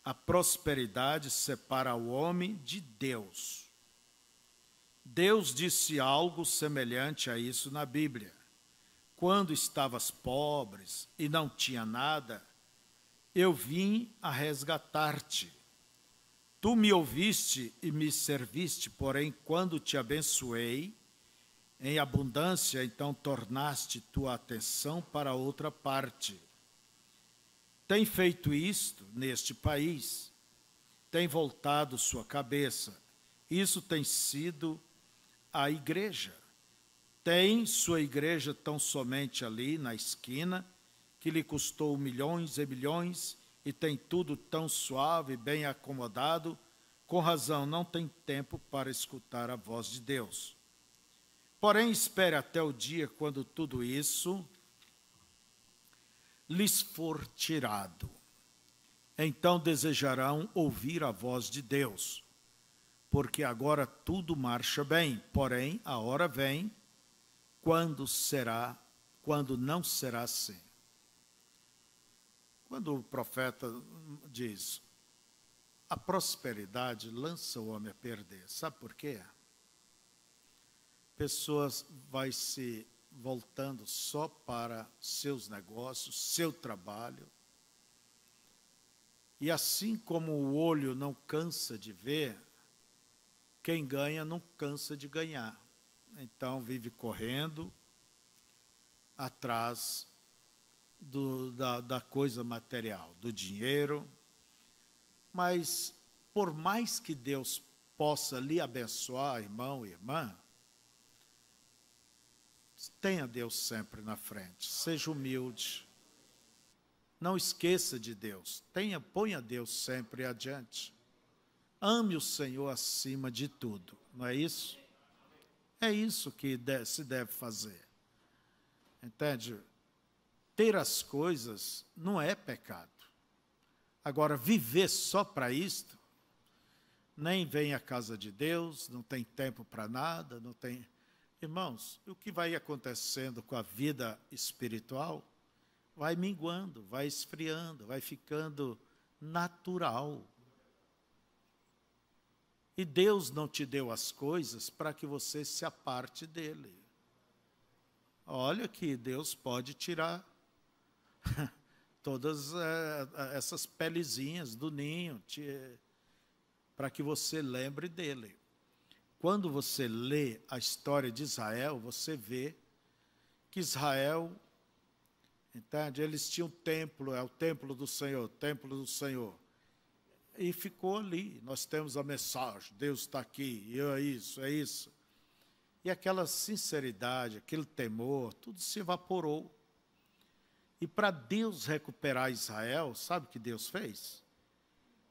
a prosperidade separa o homem de Deus. Deus disse algo semelhante a isso na Bíblia. Quando estavas pobres e não tinha nada, eu vim a resgatar-te. Tu me ouviste e me serviste, porém, quando te abençoei, em abundância, então tornaste tua atenção para outra parte. Tem feito isto neste país, tem voltado sua cabeça. Isso tem sido a igreja. Tem sua igreja tão somente ali na esquina, que lhe custou milhões e milhões, e tem tudo tão suave, bem acomodado, com razão não tem tempo para escutar a voz de Deus. Porém, espere até o dia quando tudo isso lhes for tirado. Então desejarão ouvir a voz de Deus, porque agora tudo marcha bem, porém a hora vem quando não será assim. Quando o profeta diz, a prosperidade lança o homem a perder, sabe por quê? Pessoas vai se voltando só para seus negócios, seu trabalho. E assim como o olho não cansa de ver, quem ganha não cansa de ganhar. Então vive correndo atrás da coisa material, do dinheiro. Mas por mais que Deus possa lhe abençoar, irmão e irmã, tenha Deus sempre na frente, seja humilde, não esqueça de Deus, ponha Deus sempre adiante, ame o Senhor acima de tudo, não é isso? É isso que se deve fazer, entende? Ter as coisas não é pecado, agora viver só para isto, nem vem à casa de Deus, não tem tempo para nada, não tem... Irmãos, o que vai acontecendo com a vida espiritual vai minguando, vai esfriando, vai ficando natural. E Deus não te deu as coisas para que você se aparte dele. Olha que Deus pode tirar todas essas pelezinhas do ninho para que você lembre dele. Quando você lê a história de Israel, você vê que Israel, entende? Eles tinham um templo, é o templo do Senhor, E ficou ali, nós temos a mensagem, Deus está aqui, e é isso, é isso. E aquela sinceridade, aquele temor, tudo se evaporou. E para Deus recuperar Israel, sabe o que Deus fez?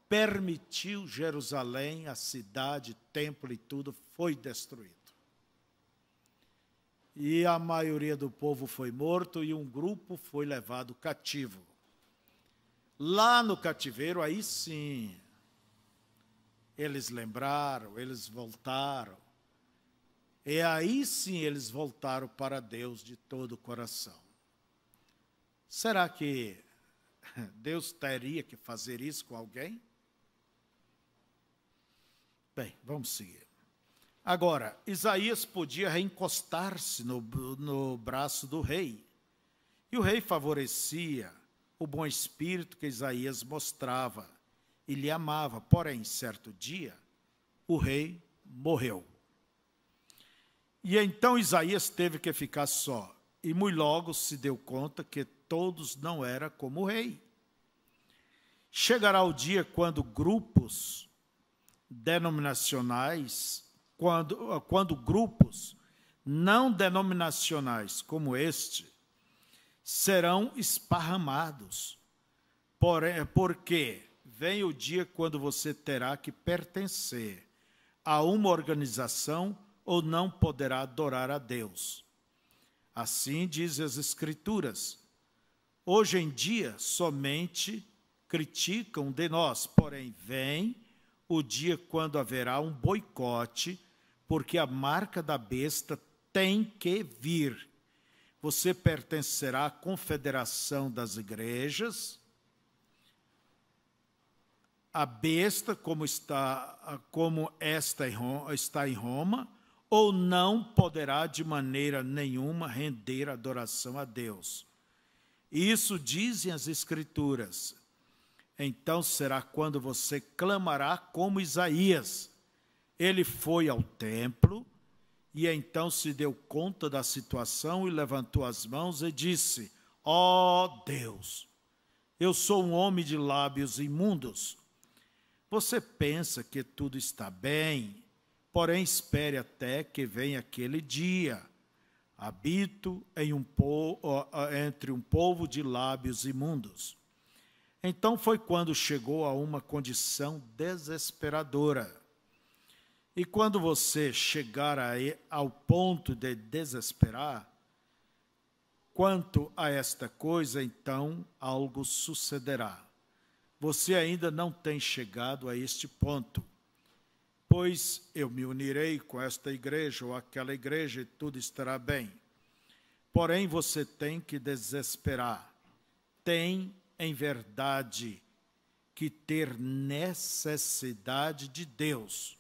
Permitiu Jerusalém, a cidade, templo e tudo, foi destruído. E a maioria do povo foi morto e um grupo foi levado cativo. Lá no cativeiro, aí sim, eles lembraram, eles voltaram. E aí sim eles voltaram para Deus de todo o coração. Será que Deus teria que fazer isso com alguém? Bem, vamos seguir. Agora, Isaías podia reencostar-se no braço do rei. E o rei favorecia o bom espírito que Isaías mostrava e lhe amava. Porém, certo dia, o rei morreu. E então Isaías teve que ficar só. E muito logo se deu conta que todos não eram como o rei. Chegará o dia quando grupos denominacionais, quando grupos não denominacionais como este serão esparramados. Porém, porque vem o dia quando você terá que pertencer a uma organização ou não poderá adorar a Deus. Assim dizem as Escrituras. Hoje em dia, somente criticam de nós, porém vem o dia quando haverá um boicote, porque a marca da besta tem que vir. Você pertencerá à confederação das igrejas. A besta, como esta está em Roma, ou não poderá de maneira nenhuma render adoração a Deus. Isso dizem as Escrituras. Então será quando você clamará como Isaías. Ele foi ao templo e então se deu conta da situação e levantou as mãos e disse: ó Deus, eu sou um homem de lábios imundos. Você pensa que tudo está bem, porém espere até que venha aquele dia. Habito entre um povo de lábios imundos. Então foi quando chegou a uma condição desesperadora. E quando você chegar ao ponto de desesperar, quanto a esta coisa, então algo sucederá. Você ainda não tem chegado a este ponto. Pois eu me unirei com esta igreja ou aquela igreja e tudo estará bem. Porém, você tem que desesperar. Tem, em verdade, que ter necessidade de Deus.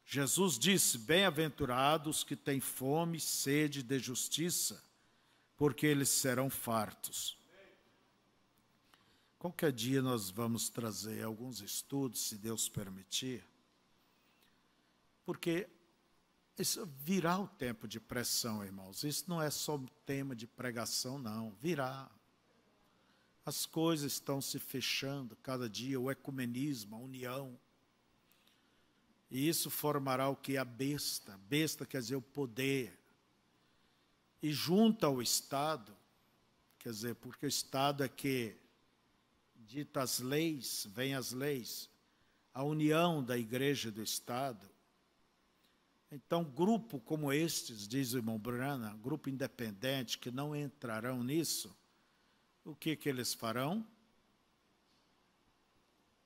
Jesus disse: bem-aventurados que têm fome e sede de justiça, porque eles serão fartos. Qualquer dia nós vamos trazer alguns estudos, se Deus permitir, porque isso virá o tempo de pressão, irmãos. Isso não é só um tema de pregação, não. Virá. As coisas estão se fechando cada dia, o ecumenismo, a união. E isso formará o que? A besta. Besta quer dizer o poder. E junto ao Estado, quer dizer, porque o Estado é que dita as leis, vem as leis, a união da igreja e do Estado. Então, grupo como estes, diz o irmão Brana, grupo independente, que não entrarão nisso, o que eles farão?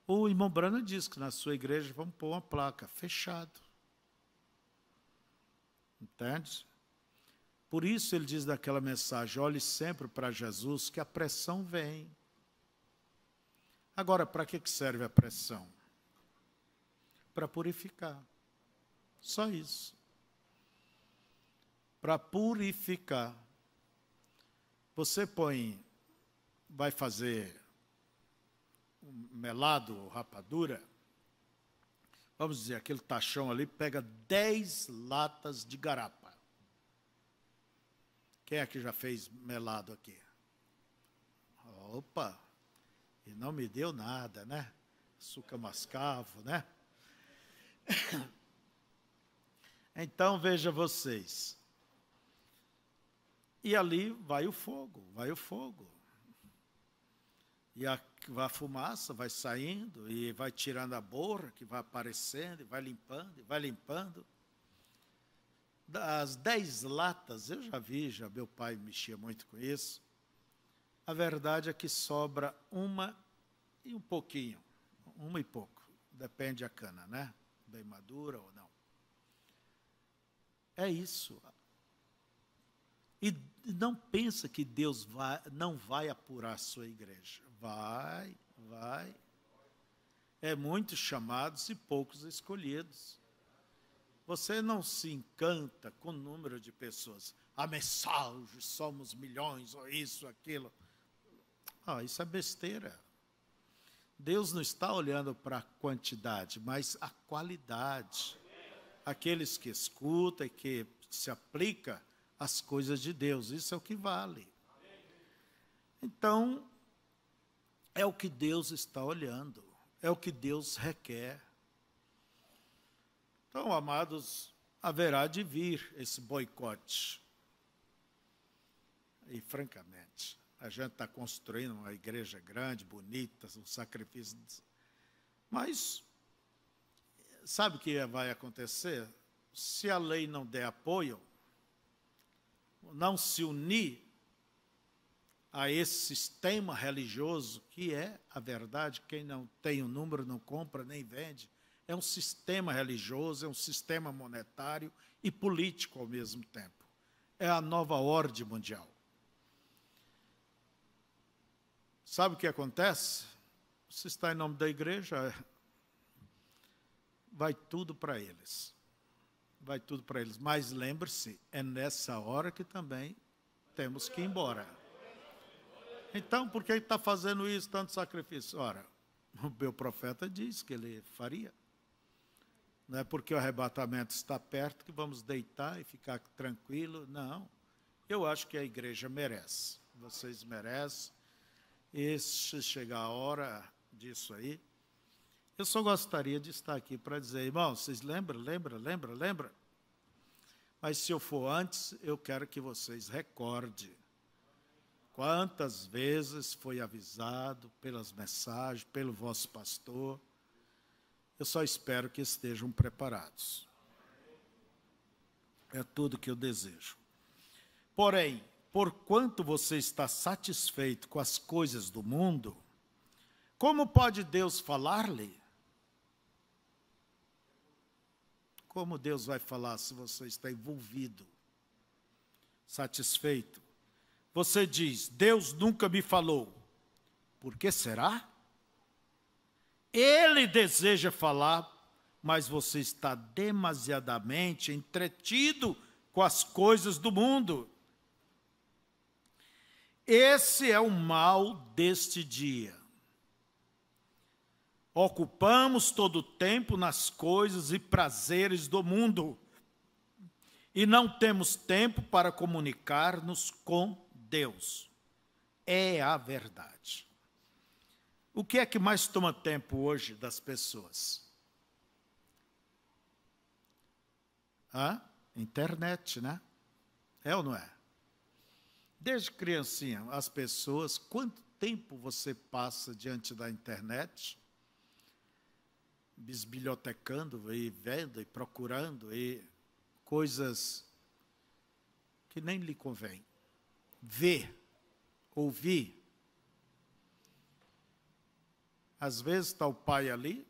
O irmão Brana diz que na sua igreja vão pôr uma placa, fechado. Entende? Por isso ele diz daquela mensagem, olhe sempre para Jesus, que a pressão vem. Agora, para que serve a pressão? Para purificar. Só isso. Para purificar. Você vai fazer um melado ou rapadura, vamos dizer, aquele tachão ali, pega 10 latas de garapa. Quem é que já fez melado aqui? Opa! E não me deu nada, né? Açúcar mascavo, né? Então, veja vocês. E ali vai o fogo, vai o fogo. E a fumaça vai saindo e vai tirando a borra, que vai aparecendo, e vai limpando, e vai limpando. Das 10 latas, eu já meu pai mexia muito com isso. A verdade é que sobra uma e um pouquinho, uma e pouco. Depende da cana, né? Bem madura ou não. É isso. E não pensa que Deus não vai apurar a sua igreja. Vai. É muitos chamados e poucos escolhidos. Você não se encanta com o número de pessoas. A mensagem, somos milhões, ou isso, aquilo. Isso é besteira. Deus não está olhando para a quantidade, mas a qualidade. Aqueles que escutam e que se aplicam às coisas de Deus. Isso é o que vale. Então, é o que Deus está olhando. É o que Deus requer. Então, amados, haverá de vir esse boicote. E, francamente, a gente está construindo uma igreja grande, bonita, um sacrifício. Mas, sabe o que vai acontecer? Se a lei não der apoio, não se unir a esse sistema religioso, que é a verdade, quem não tem o número não compra nem vende, é um sistema religioso, é um sistema monetário e político ao mesmo tempo. É a nova ordem mundial. Sabe o que acontece? Se está em nome da igreja, vai tudo para eles. Vai tudo para eles. Mas lembre-se, é nessa hora que também temos que ir embora. Então, por que está fazendo isso, tanto sacrifício? Ora, o meu profeta diz que ele faria. Não é porque o arrebatamento está perto que vamos deitar e ficar tranquilo. Não. Eu acho que a igreja merece. Vocês merecem. E se chegar a hora disso aí, eu só gostaria de estar aqui para dizer, irmão, vocês lembram? Mas se eu for antes, eu quero que vocês recordem quantas vezes foi avisado pelas mensagens, pelo vosso pastor. Eu só espero que estejam preparados. É tudo que eu desejo. Porém, porquanto você está satisfeito com as coisas do mundo, como pode Deus falar-lhe? Como Deus vai falar se você está envolvido, satisfeito? Você diz, Deus nunca me falou. Por que será? Ele deseja falar, mas você está demasiadamente entretido com as coisas do mundo. Esse é o mal deste dia. Ocupamos todo o tempo nas coisas e prazeres do mundo e não temos tempo para comunicar-nos com Deus. É a verdade. O que é que mais toma tempo hoje das pessoas? Internet, né? É ou não é? Desde criancinha, as pessoas, quanto tempo você passa diante da internet, bisbilhotecando e vendo e procurando e coisas que nem lhe convém. Ver, ouvir. Às vezes está o pai ali,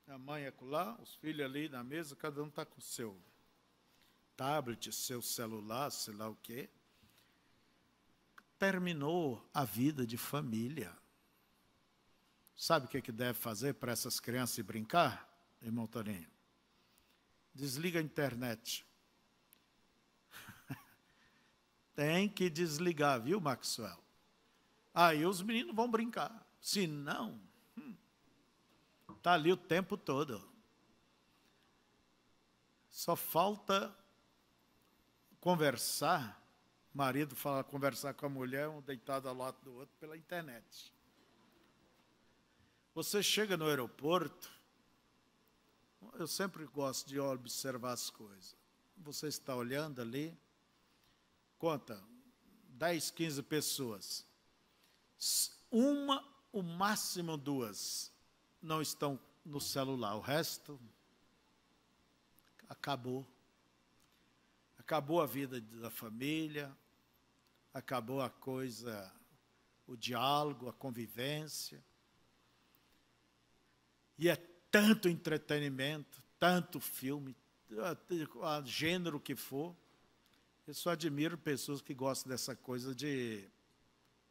a mãe acolá, os filhos ali na mesa, cada um está com o seu tablet, seu celular, sei lá o quê. Terminou a vida de família. Sabe o que deve fazer para essas crianças ir brincar, irmão Toninho? Desliga a internet. Tem que desligar, viu, Maxwell? Aí os meninos vão brincar. Se não, está ali o tempo todo. Só falta conversar. O marido fala conversar com a mulher, um deitado ao lado do outro pela internet. Você chega no aeroporto, eu sempre gosto de observar as coisas. Você está olhando ali, conta, 10, 15 pessoas. Uma, o máximo duas, não estão no celular. O resto, acabou. Acabou a vida da família, acabou a coisa, o diálogo, a convivência. E é tanto entretenimento, tanto filme, gênero que for. Eu só admiro pessoas que gostam dessa coisa de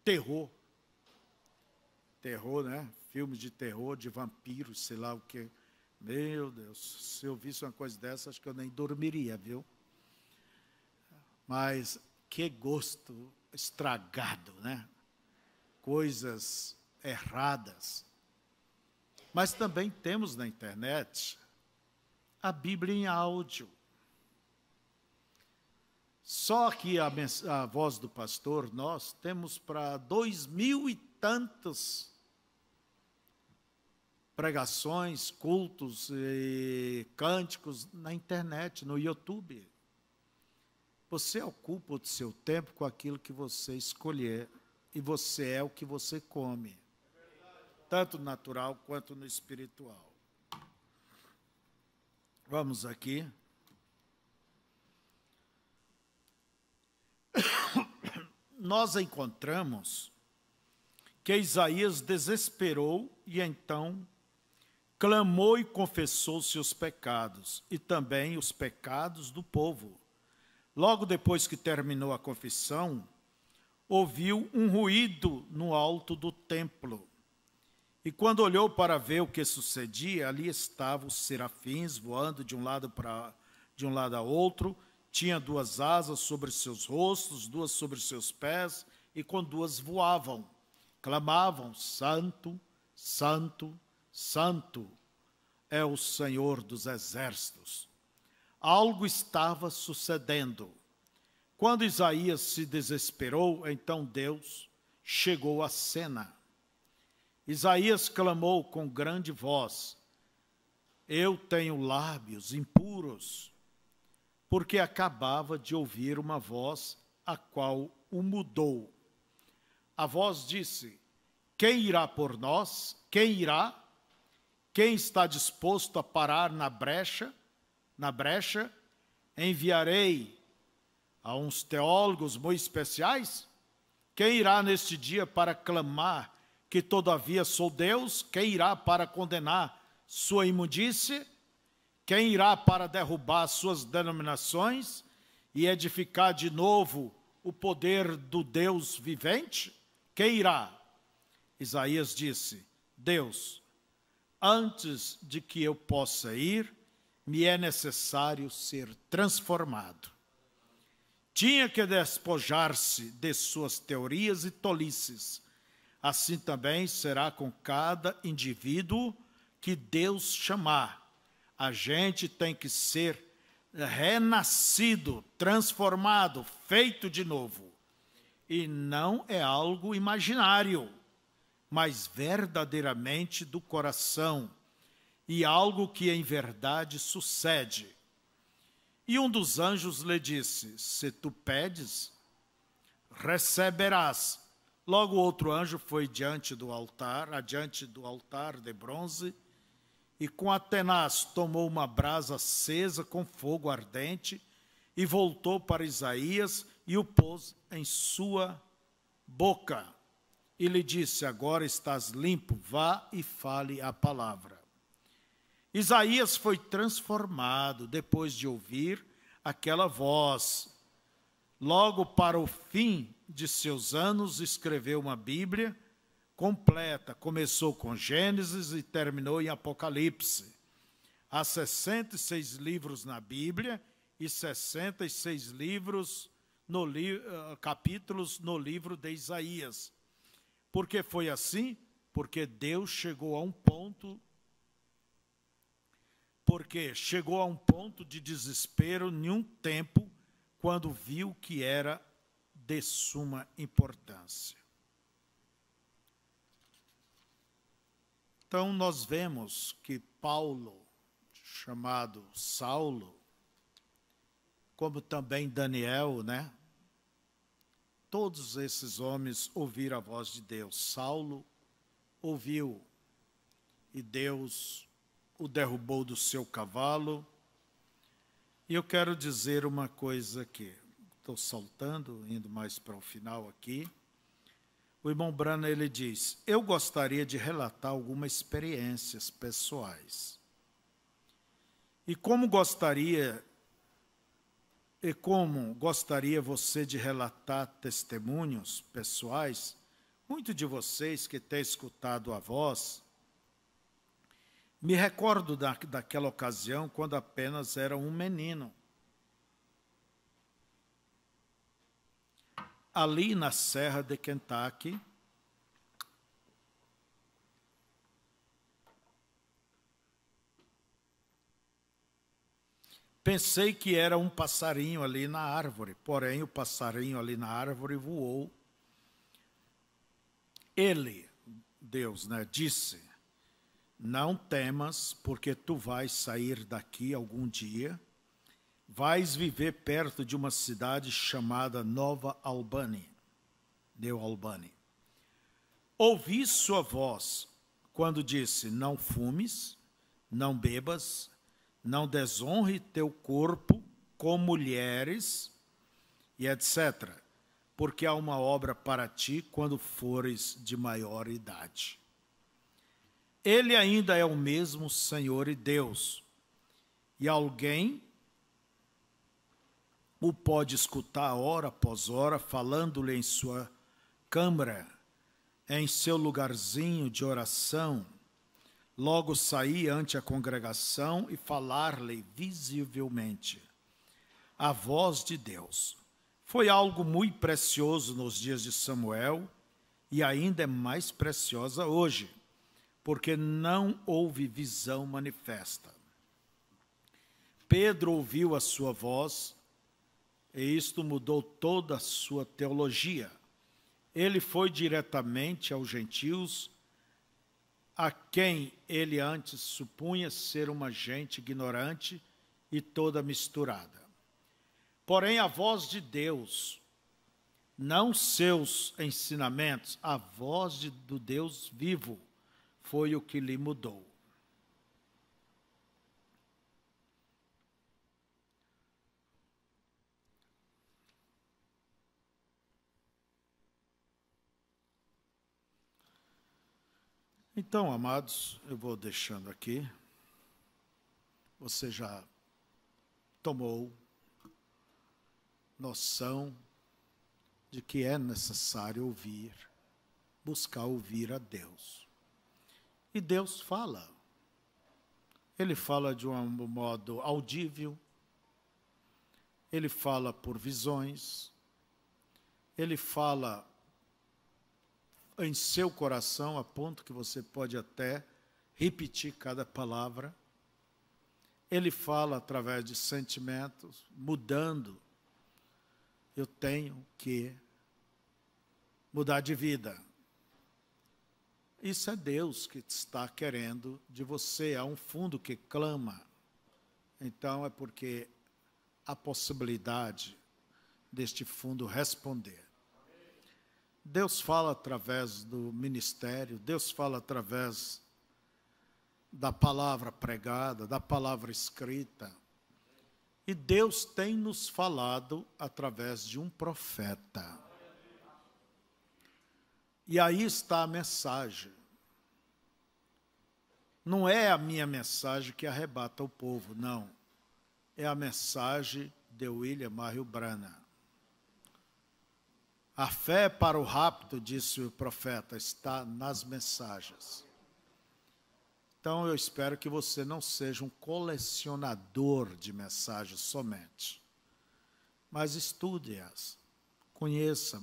terror. Terror, né? Filmes de terror, de vampiros, sei lá o quê. Meu Deus, se eu visse uma coisa dessa, acho que eu nem dormiria, viu? Mas que gosto estragado, né? Coisas erradas. Mas também temos na internet a Bíblia em áudio. Só que a voz do pastor, nós temos para 2.000 e tantas pregações, cultos e cânticos na internet, no YouTube. Você ocupa o seu tempo com aquilo que você escolher, e você é o que você come, tanto no natural quanto no espiritual. Vamos aqui. Nós encontramos que Isaías desesperou e então clamou e confessou seus pecados e também os pecados do povo. Logo depois que terminou a confissão, ouviu um ruído no alto do templo. E quando olhou para ver o que sucedia, ali estavam os serafins voando de um lado a outro. Tinha 2 asas sobre seus rostos, 2 sobre seus pés, e com 2 voavam. Clamavam: Santo, Santo, Santo é o Senhor dos exércitos. Algo estava sucedendo. Quando Isaías se desesperou, então Deus chegou à cena. Isaías clamou com grande voz: Eu tenho lábios impuros, porque acabava de ouvir uma voz, a qual o mudou. A voz disse: Quem irá por nós? Quem irá? Quem está disposto a parar na brecha? Na brecha, enviarei a uns teólogos muito especiais? Quem irá neste dia para clamar que todavia sou Deus? Quem irá para condenar sua imundície? Quem irá para derrubar suas denominações e edificar de novo o poder do Deus vivente? Quem irá? Isaías disse: Deus, antes de que eu possa ir, me é necessário ser transformado. Tinha que despojar-se de suas teorias e tolices. Assim também será com cada indivíduo que Deus chamar. A gente tem que ser renascido, transformado, feito de novo. E não é algo imaginário, mas verdadeiramente do coração, e algo que em verdade sucede. E um dos anjos lhe disse: Se tu pedes, receberás. Logo outro anjo foi adiante do altar de bronze, e com a tenaz tomou uma brasa acesa com fogo ardente, e voltou para Isaías e o pôs em sua boca. E lhe disse: Agora estás limpo, vá e fale a palavra. Isaías foi transformado depois de ouvir aquela voz. Logo para o fim de seus anos, escreveu uma Bíblia completa. Começou com Gênesis e terminou em Apocalipse. Há 66 livros na Bíblia e 66 livros capítulos no livro de Isaías. Por que foi assim? Porque Deus chegou a um ponto de desespero em um tempo, quando viu que era de suma importância. Então, nós vemos que Paulo, chamado Saulo, como também Daniel, né? Todos esses homens ouviram a voz de Deus. Saulo ouviu, e Deus o derrubou do seu cavalo. E eu quero dizer uma coisa aqui. Estou saltando, indo mais para o final aqui. O irmão Brana, ele diz: eu gostaria de relatar algumas experiências pessoais. E como gostaria E como gostaria você de relatar testemunhos pessoais, muitos de vocês que têm escutado a voz, me recordo daquela ocasião quando apenas era um menino. Ali na Serra de Kentucky, pensei que era um passarinho ali na árvore, porém o passarinho ali na árvore voou. Ele, Deus, disse: não temas, porque tu vais sair daqui algum dia, vais viver perto de uma cidade chamada Nova Albany, New Albany. Ouvi sua voz quando disse: não fumes, não bebas, não desonre teu corpo com mulheres e etc., porque há uma obra para ti quando fores de maior idade. Ele ainda é o mesmo Senhor e Deus, e alguém o pode escutar hora após hora, falando-lhe em sua câmara, em seu lugarzinho de oração, logo sair ante a congregação e falar-lhe visivelmente. A voz de Deus foi algo muito precioso nos dias de Samuel e ainda é mais preciosa hoje, porque não houve visão manifesta. Pedro ouviu a sua voz e isto mudou toda a sua teologia. Ele foi diretamente aos gentios, a quem ele antes supunha ser uma gente ignorante e toda misturada. Porém, a voz de Deus, não seus ensinamentos, a voz do Deus vivo, foi o que lhe mudou. Então, amados, eu vou deixando aqui. Você já tomou noção de que é necessário ouvir, buscar ouvir a Deus. E Deus fala. Ele fala de um modo audível, ele fala por visões, ele fala em seu coração, a ponto que você pode até repetir cada palavra. Ele fala através de sentimentos, mudando. Eu tenho que mudar de vida. Isso é Deus que está querendo de você. Há um fundo que clama. Então é porque há possibilidade deste fundo responder. Deus fala através do ministério, Deus fala através da palavra pregada, da palavra escrita. E Deus tem nos falado através de um profeta. E aí está a mensagem. Não é a minha mensagem que arrebata o povo, não. É a mensagem de William Marion Branham. A fé para o rapto, disse o profeta, está nas mensagens. Então eu espero que você não seja um colecionador de mensagens somente, mas estude-as, conheça,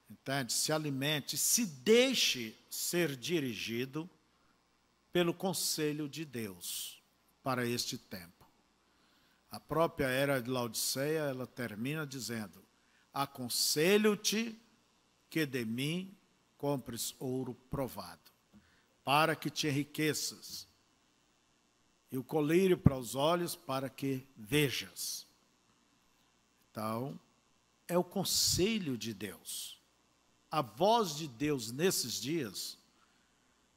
entende? Se alimente, se deixe ser dirigido pelo conselho de Deus para este tempo. A própria era de Laodiceia, ela termina dizendo: aconselho-te que de mim compres ouro provado, para que te enriqueças, e o colírio para os olhos, para que vejas. Então, é o conselho de Deus. A voz de Deus nesses dias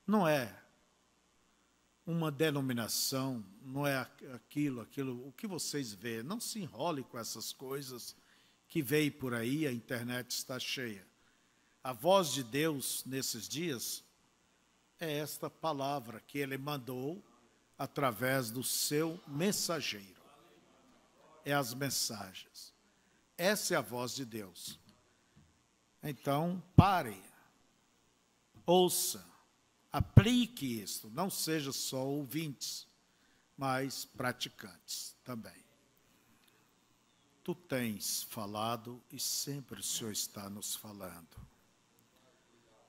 não é uma denominação, não é aquilo, o que vocês veem. Não se enrole com essas coisas que veio por aí, a internet está cheia. A voz de Deus nesses dias é esta palavra que Ele mandou através do seu mensageiro. é as mensagens. Essa é a voz de Deus. Então, pare, ouça, aplique isso, não seja só ouvintes, mas praticantes também. Tu tens falado e sempre o Senhor está nos falando.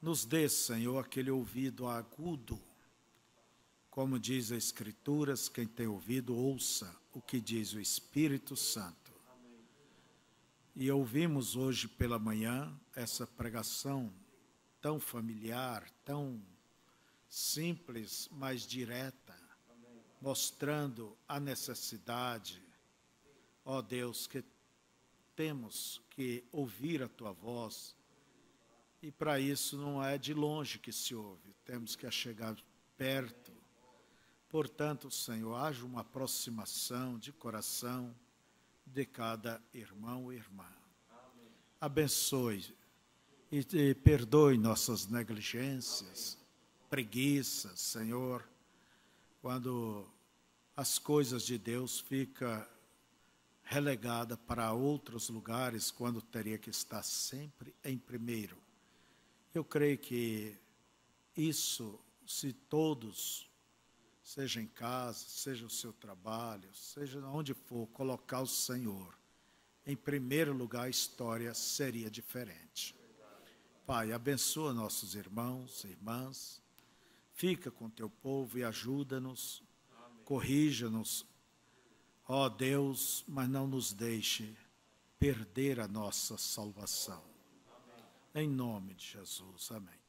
Nos dê, Senhor, aquele ouvido agudo. Como diz as Escrituras, quem tem ouvido, ouça o que diz o Espírito Santo. E ouvimos hoje pela manhã essa pregação tão familiar, tão simples, mas direta, mostrando a necessidade, ó Deus, que temos que ouvir a Tua voz, e para isso não é de longe que se ouve, temos que chegar perto. Portanto, Senhor, haja uma aproximação de coração de cada irmão e irmã. Amém. Abençoe e perdoe nossas negligências, preguiças, Senhor, quando as coisas de Deus ficam relegadas para outros lugares, quando teria que estar sempre em primeiro. Eu creio que isso, se todos, seja em casa, seja o seu trabalho, seja onde for, colocar o Senhor em primeiro lugar, a história seria diferente. Pai, abençoa nossos irmãos e irmãs, fica com teu povo e ajuda-nos, corrija-nos, ó Deus, mas não nos deixe perder a nossa salvação. Em nome de Jesus, amém.